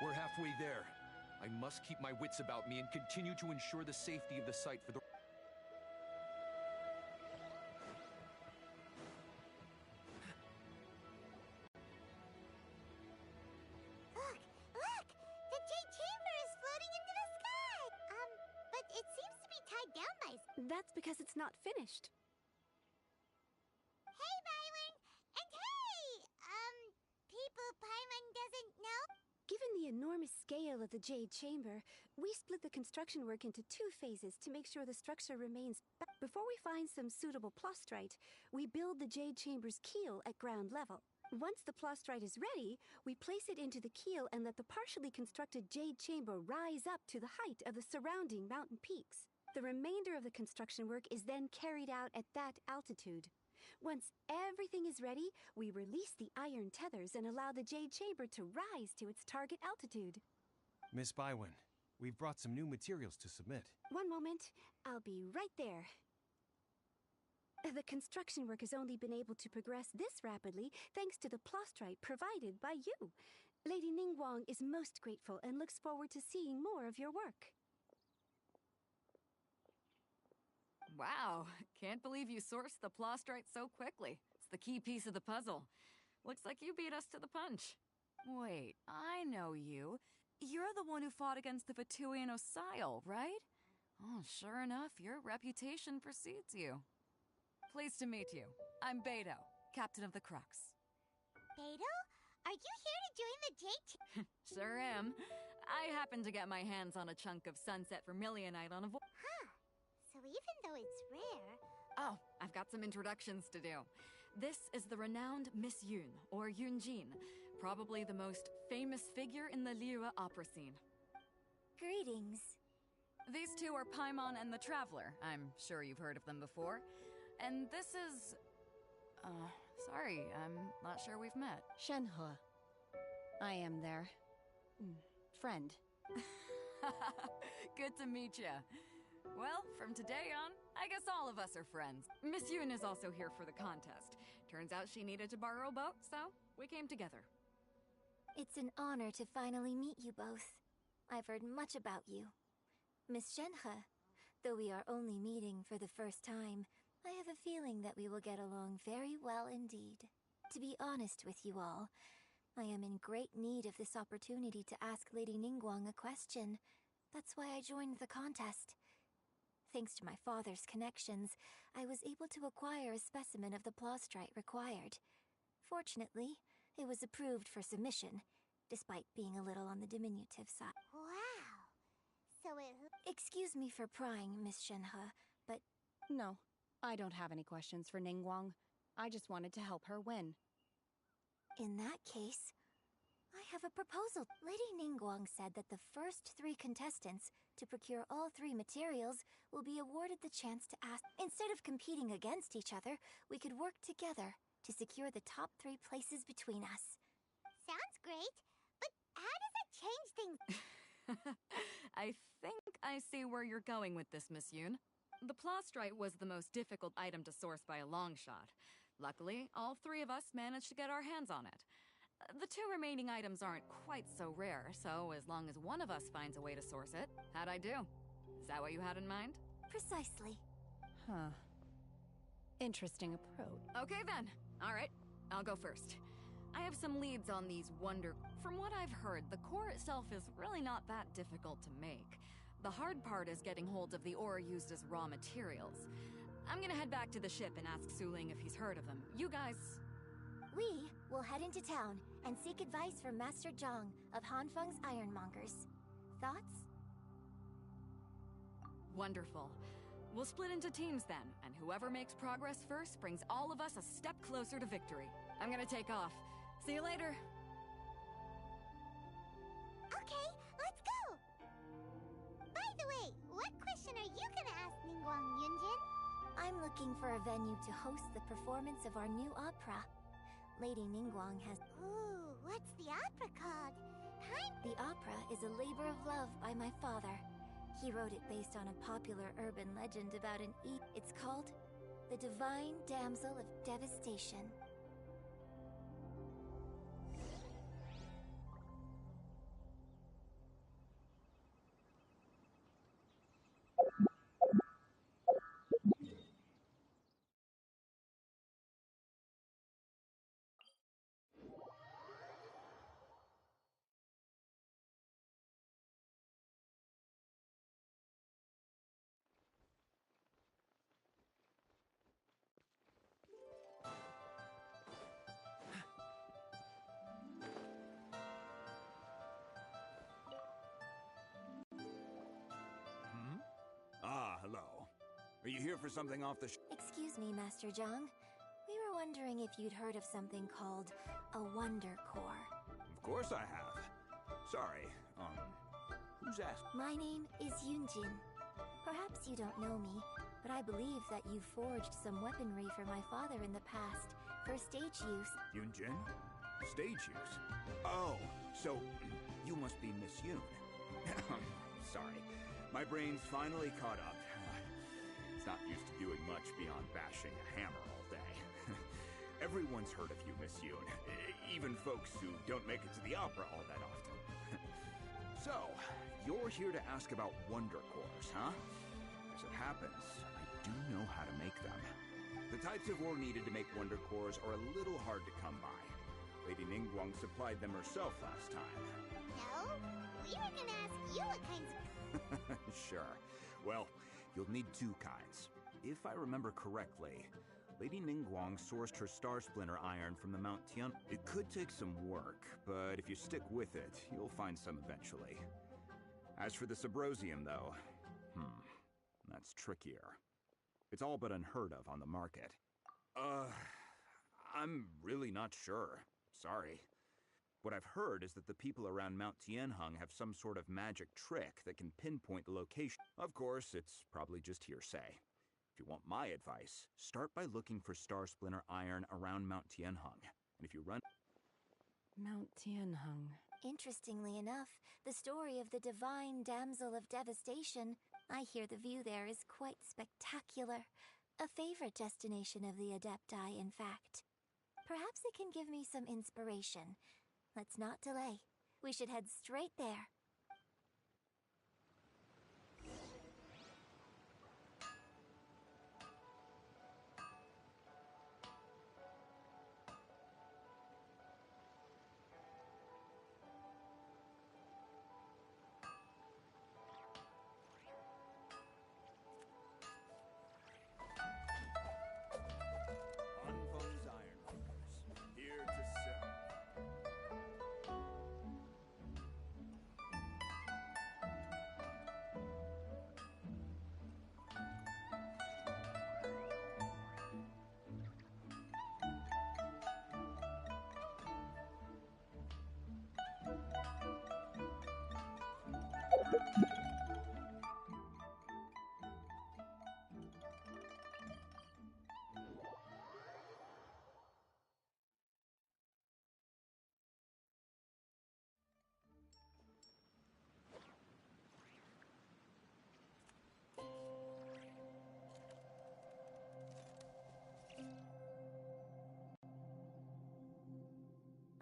We're halfway there. I must keep my wits about me and continue to ensure the safety of the site for the... Look! Look! The Jade Chamber is floating into the sky! But it seems to be tied down by... That's because it's not finished. Hey, Byron! And hey! People Paimon doesn't know? Given the enormous scale of the Jade Chamber, we split the construction work into 2 phases to make sure the structure remains... Before we find some suitable plastrite, we build the Jade Chamber's keel at ground level. Once the plastrite is ready, we place it into the keel and let the partially constructed Jade Chamber rise up to the height of the surrounding mountain peaks. The remainder of the construction work is then carried out at that altitude. Once everything is ready, we release the iron tethers and allow the Jade Chamber to rise to its target altitude. Miss Bywin, we've brought some new materials to submit. One moment. I'll be right there. The construction work has only been able to progress this rapidly thanks to the plastrite provided by you. Lady Ningguang is most grateful and looks forward to seeing more of your work. Wow, can't believe you sourced the plastrite so quickly. It's the key piece of the puzzle. Looks like you beat us to the punch. Wait, I know you. You're the one who fought against the Vatuian Osile, right? Oh, sure enough, your reputation precedes you. Pleased to meet you. I'm Beto, captain of the Crux. Beto? Are you here to join the Jade Sure am. I happened to get my hands on a chunk of Sunset Vermilionite on a Huh. So even though it's rare, Oh, I've got some introductions to do. This is the renowned Miss Yoon, or Yoonjin, probably the most famous figure in the Liyue opera scene. Greetings. These two are Paimon and the Traveler. I'm sure you've heard of them before. And this is... sorry, I'm not sure we've met. Shenhe. I am their... friend. Good to meet ya. Well, from today on, I guess all of us are friends. Miss Yoon is also here for the contest. Turns out she needed to borrow a boat, so we came together. It's an honor to finally meet you both. I've heard much about you. Miss Shenhe, though we are only meeting for the first time, I have a feeling that we will get along very well indeed. To be honest with you all, I am in great need of this opportunity to ask Lady Ningguang a question. That's why I joined the contest. Thanks to my father's connections, I was able to acquire a specimen of the plaustrite required. Fortunately, it was approved for submission, despite being a little on the diminutive side. Wow. So Excuse me for prying, Miss Shenhe, but... No, I don't have any questions for Ningguang. I just wanted to help her win. In that case, I have a proposal. Lady Ningguang said that the first 3 contestants to procure all 3 materials will be awarded the chance to ask. Instead of competing against each other, we could work together to secure the top 3 places between us. sounds great, but how does it change things? I think I see where you're going with this, Miss Yoon. The plaustrite was the most difficult item to source by a long shot. Luckily, all 3 of us managed to get our hands on it. The 2 remaining items aren't quite so rare, so as long as one of us finds a way to source it, how'd I do? Is that what you had in mind? Precisely. Huh. Interesting approach. Okay then. Alright, I'll go first. I have some leads on these wonder... From what I've heard, the core itself is really not that difficult to make. The hard part is getting hold of the ore used as raw materials. I'm gonna head back to the ship and ask Suling if he's heard of them. You guys... We will head into town and seek advice from Master Zhang of Hanfeng's Ironmongers. Thoughts? Wonderful. We'll split into teams then, and whoever makes progress first brings all of us a step closer to victory. I'm gonna take off. See you later. Okay, let's go! By the way, what question are you gonna ask Ningguang, Yunjin? I'm looking for a venue to host the performance of our new opera. Lady Ningguang has... Ooh, what's the opera called? The opera is a labor of love by my father. He wrote it based on a popular urban legend about an It's called The Divine Damsel of Devastation. Hello. Are you here for something off the Excuse me, Master Zhang. We were wondering if you'd heard of something called a Wonder Core. Of course I have. Sorry, who's asking? My name is Yoonjin. Perhaps you don't know me, but I believe that you forged some weaponry for my father in the past, for stage use. Yoonjin? Stage use? Oh, so you must be Miss Yoon. Sorry. My brain's finally caught up. It's not used to doing much beyond bashing a hammer all day. Everyone's heard of you, Miss Yoon. Even folks who don't make it to the opera all that often. So, you're here to ask about Wonder Cores, huh? As it happens, I do know how to make them. The types of ore needed to make Wonder Cores are a little hard to come by. Lady Ningguang supplied them herself last time. No, we were gonna ask you what kinds of... Sure. Well, you'll need 2 kinds. If I remember correctly, Lady Ningguang sourced her Star Splinter iron from the Mount Tian. It could take some work, but if you stick with it, you'll find some eventually. As for the Subrosium, though, that's trickier. It's all but unheard of on the market. I'm really not sure. Sorry. What I've heard is that the people around Mount Tianheng have some sort of magic trick that can pinpoint the location. Of course, it's probably just hearsay. If you want my advice, start by looking for Star Splinter iron around Mount Tianheng. And if you run... Mount Tianheng. Interestingly enough, the story of the divine damsel of devastation, I hear the view there is quite spectacular. A favorite destination of the Adepti, in fact. Perhaps it can give me some inspiration. Let's not delay. We should head straight there. Unfeng's Ironworkers, here to serve.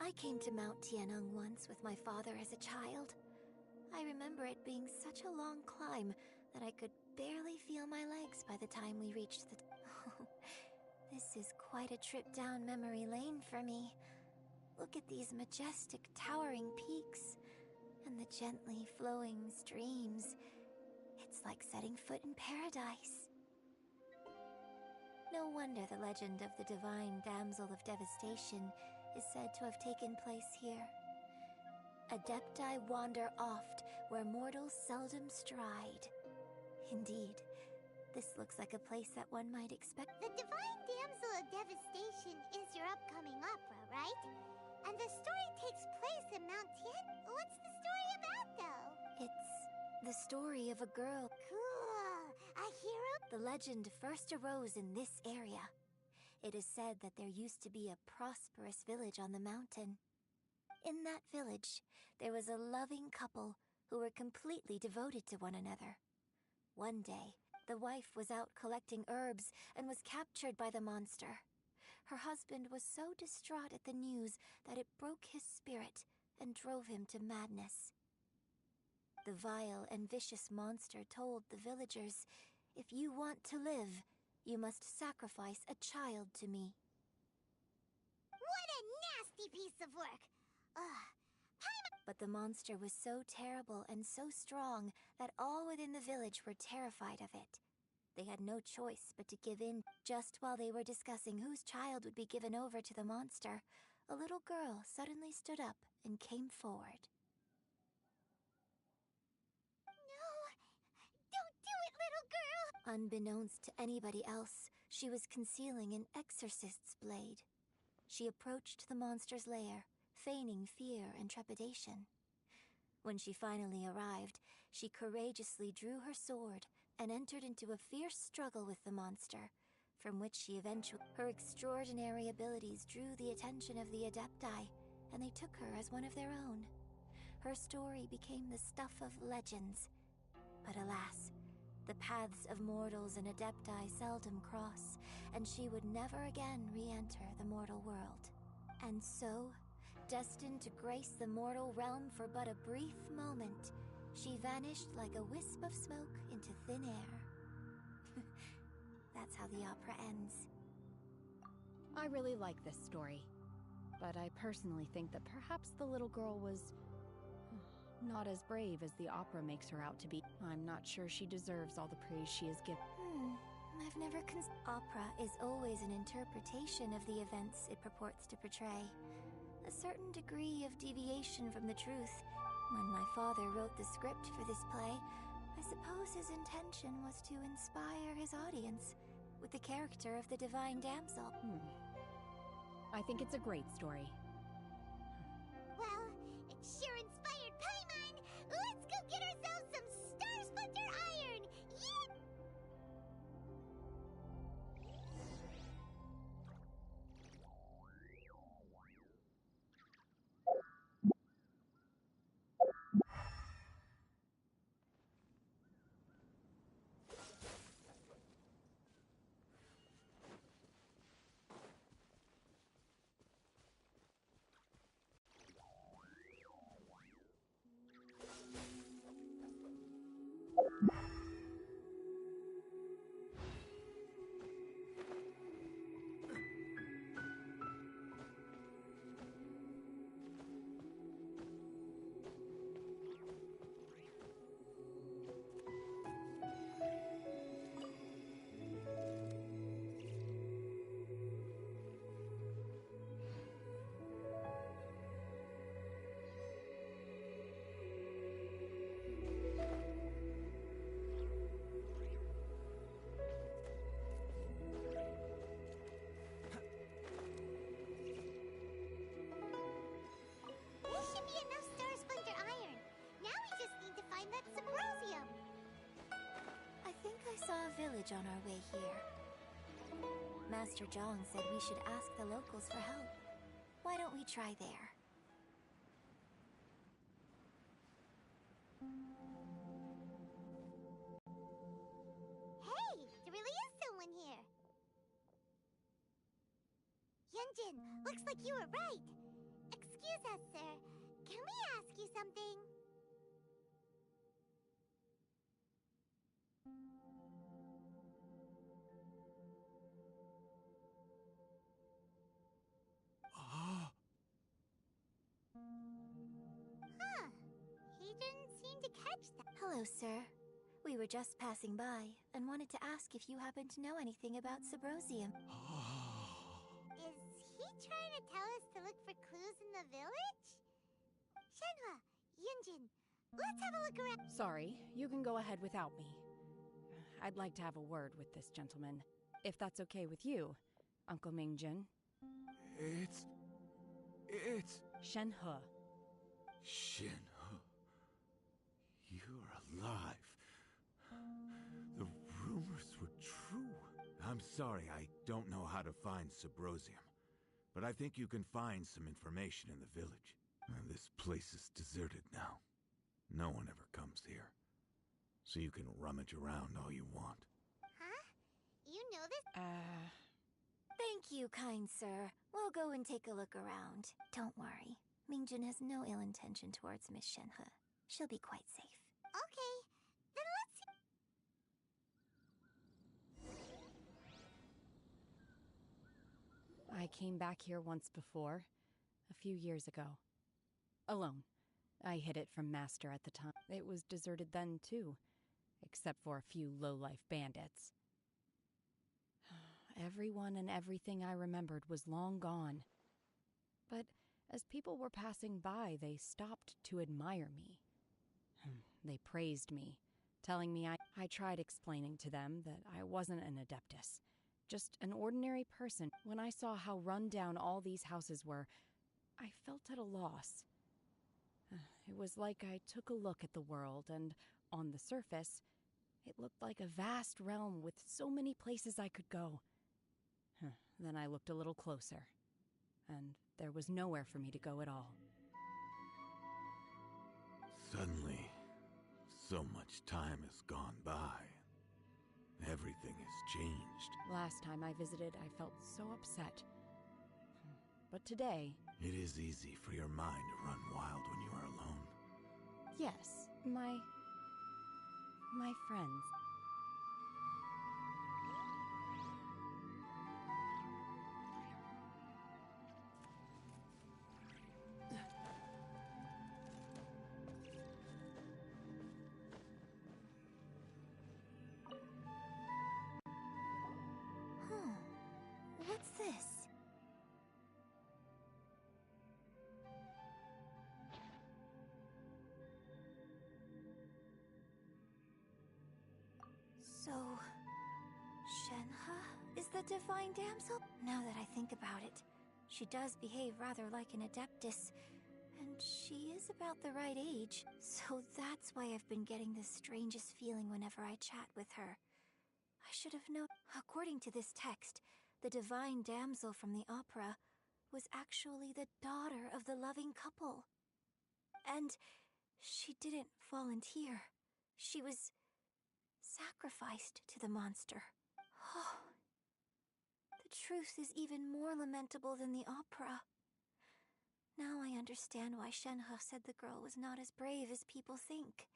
I came to Mount Tianheng once with my father as a child. I remember it being such a long climb that I could barely feel my legs by the time we reached the... This is quite a trip down memory lane for me. Look at these majestic, towering peaks, and the gently flowing streams. It's like setting foot in paradise. No wonder the legend of the divine damsel of devastation is said to have taken place here. Adepti wander oft where mortals seldom stride. Indeed, this looks like a place that one might expect. The Divine Damsel of Devastation is your upcoming opera, right? And the story takes place in Mount Tian. What's the story about, though? It's the story of a girl. Cool. A hero? The legend first arose in this area. It is said that there used to be a prosperous village on the mountain. In that village, there was a loving couple who were completely devoted to one another. One day, the wife was out collecting herbs and was captured by the monster. Her husband was so distraught at the news that it broke his spirit and drove him to madness. The vile and vicious monster told the villagers, "If you want to live, you must sacrifice a child to me." What a nasty piece of work! Ugh. But the monster was so terrible and so strong that all within the village were terrified of it. They had no choice but to give in. Just while they were discussing whose child would be given over to the monster, a little girl suddenly stood up and came forward. No! Don't do it, little girl! Unbeknownst to anybody else, she was concealing an exorcist's blade. She approached the monster's lair, feigning fear and trepidation. When she finally arrived, she courageously drew her sword and entered into a fierce struggle with the monster, from which she eventually... Her extraordinary abilities drew the attention of the Adepti, and they took her as one of their own. Her story became the stuff of legends. But alas, the paths of mortals and Adepti seldom cross, and she would never again re-enter the mortal world. And so, destined to grace the mortal realm for but a brief moment, she vanished like a wisp of smoke into thin air. That's how the opera ends. I really like this story, but I personally think that perhaps the little girl was not as brave as the opera makes her out to be. I'm not sure she deserves all the praise she is given. I've never Opera is always an interpretation of the events it purports to portray. A certain degree of deviation from the truth. When my father wrote the script for this play, I suppose his intention was to inspire his audience with the character of the divine damsel. I think it's a great story. Well, it sure inspired Paimon! Let's go get ourselves some Star Splinter Iron! Yip! This should be enough Star Splinter Iron. Now we just need to find that Subrosium. I think I saw a village on our way here. Master Zhang said we should ask the locals for help. Why don't we try there? Hey, there really is someone here. Yunjin, looks like you were right. Excuse us, sir. Can we ask you something? Huh. He didn't seem to catch that. Hello, sir. We were just passing by and wanted to ask if you happen to know anything about Subrosium. Is he trying to tell us to look for clues in the village? Shenhua, Yunjin, let's have a look around. Sorry, you can go ahead without me. I'd like to have a word with this gentleman, if that's okay with you, Uncle Mingjin. It's Shenhe. Shinhu. You're alive. The rumors were true. I'm sorry, I don't know how to find Subrosium, but I think you can find some information in the village. This place is deserted now. No one ever comes here. So you can rummage around all you want. Huh? You know this? Thank you, kind sir. We'll go and take a look around. Don't worry. Mingjin has no ill intention towards Miss Shenhe. She'll be quite safe. Okay, then let's see. I came back here once before, a few years ago. Alone. I hid it from Master at the time. It was deserted then, too, except for a few low-life bandits. Everyone and everything I remembered was long gone. But as people were passing by, they stopped to admire me. They praised me, telling me I tried explaining to them that I wasn't an Adeptus, just an ordinary person. When I saw how run down all these houses were, I felt at a loss. It was like I took a look at the world, and on the surface, it looked like a vast realm with so many places I could go. Then I looked a little closer, and there was nowhere for me to go at all. Suddenly, so much time has gone by. Everything has changed. Last time I visited, I felt so upset. But today... It is easy for your mind to run wild when you are alone. Yes, my friends. What's this? So, Shenhe? divine damsel? Now that I think about it, she does behave rather like an adeptus, and she is about the right age, so that's why I've been getting the strangest feeling whenever I chat with her. I should have known. According to this text, the divine damsel from the opera was actually the daughter of the loving couple. And she didn't volunteer. She was sacrificed to the monster. Oh, the truth is even more lamentable than the opera. Now I understand why Shenhe said the girl was not as brave as people think.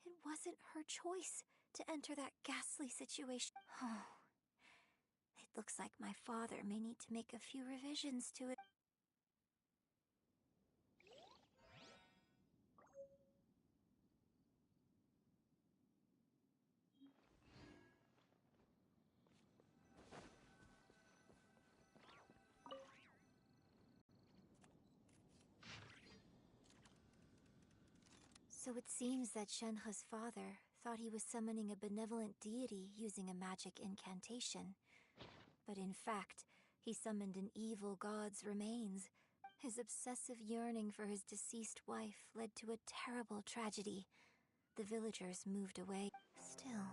It wasn't her choice to enter that ghastly situation. Oh, it looks like my father may need to make a few revisions to it. So it seems that Shenhe's father thought he was summoning a benevolent deity using a magic incantation. But in fact, he summoned an evil god's remains. His obsessive yearning for his deceased wife led to a terrible tragedy. The villagers moved away. Still,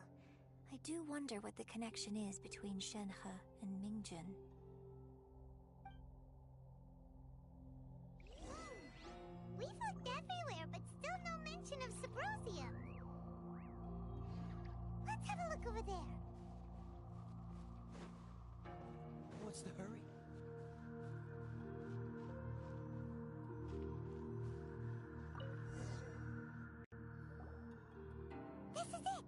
I do wonder what the connection is between Shenhe and Mingjun. We've looked everywhere, but still no mention of Sabrosium. Let's have a look over there. What's the hurry? This is it!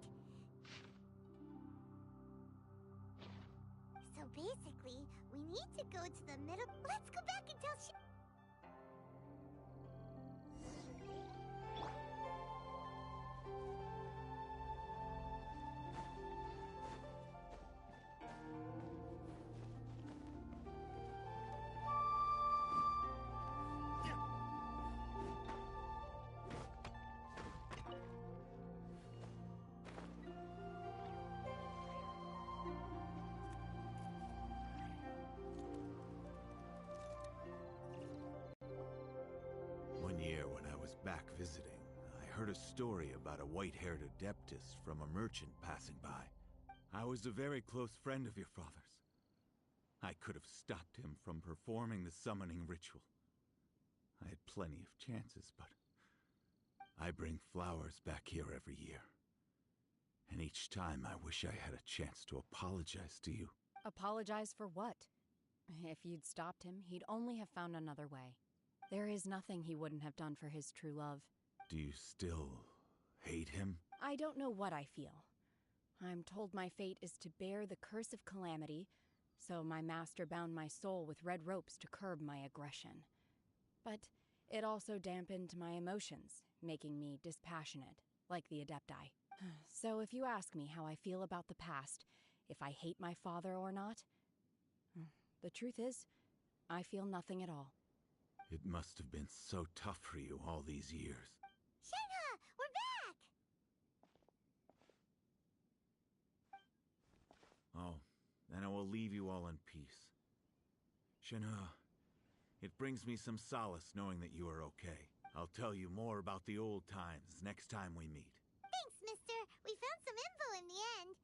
So basically, we need to go to the middle. Let's go back and tell One year when I was back visiting, I heard a story about a white-haired adeptus from a merchant passing by. I was a very close friend of your father's. I could have stopped him from performing the summoning ritual. I had plenty of chances, but I bring flowers back here every year. And each time I wish I had a chance to apologize to you. Apologize for what? If you'd stopped him, he'd only have found another way. There is nothing he wouldn't have done for his true love. Do you still hate him? I don't know what I feel. I'm told my fate is to bear the curse of calamity, so my master bound my soul with red ropes to curb my aggression. But it also dampened my emotions, making me dispassionate, like the Adepti. So if you ask me how I feel about the past, if I hate my father or not, the truth is, I feel nothing at all. It must have been so tough for you all these years. Shenhe, we're back! Oh, then I will leave you all in peace. Shenhe, it brings me some solace knowing that you are okay. I'll tell you more about the old times next time we meet. Thanks, mister. We found some info in the end.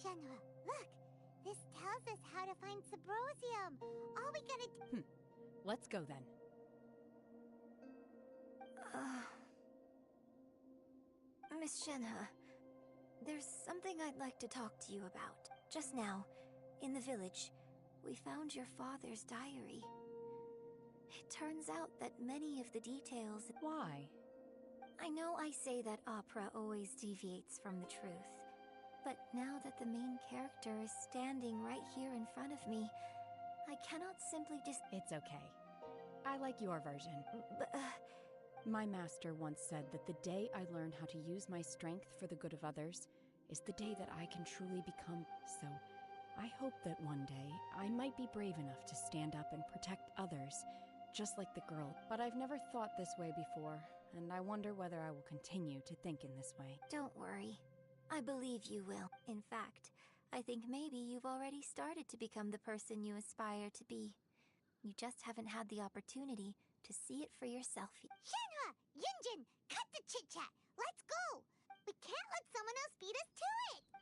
Shenhe, look. This tells us how to find Sabrosium. All we gotta do... Let's go then. Miss Shenhe, there's something I'd like to talk to you about. Just now, in the village, we found your father's diary. It turns out that many of the details... Why? I know I say that opera always deviates from the truth, but now that the main character is standing right here in front of me, I cannot simply It's okay. I like your version. But, My master once said that the day I learn how to use my strength for the good of others is the day that I can truly become. So, I hope that one day I might be brave enough to stand up and protect others, just like the girl. But I've never thought this way before. and I wonder whether I will continue to think in this way. Don't worry. I believe you will. In fact, I think maybe you've already started to become the person you aspire to be. You just haven't had the opportunity to see it for yourself yet. Shenhua! Yunjin! Cut the chit-chat! Let's go! We can't let someone else beat us to it!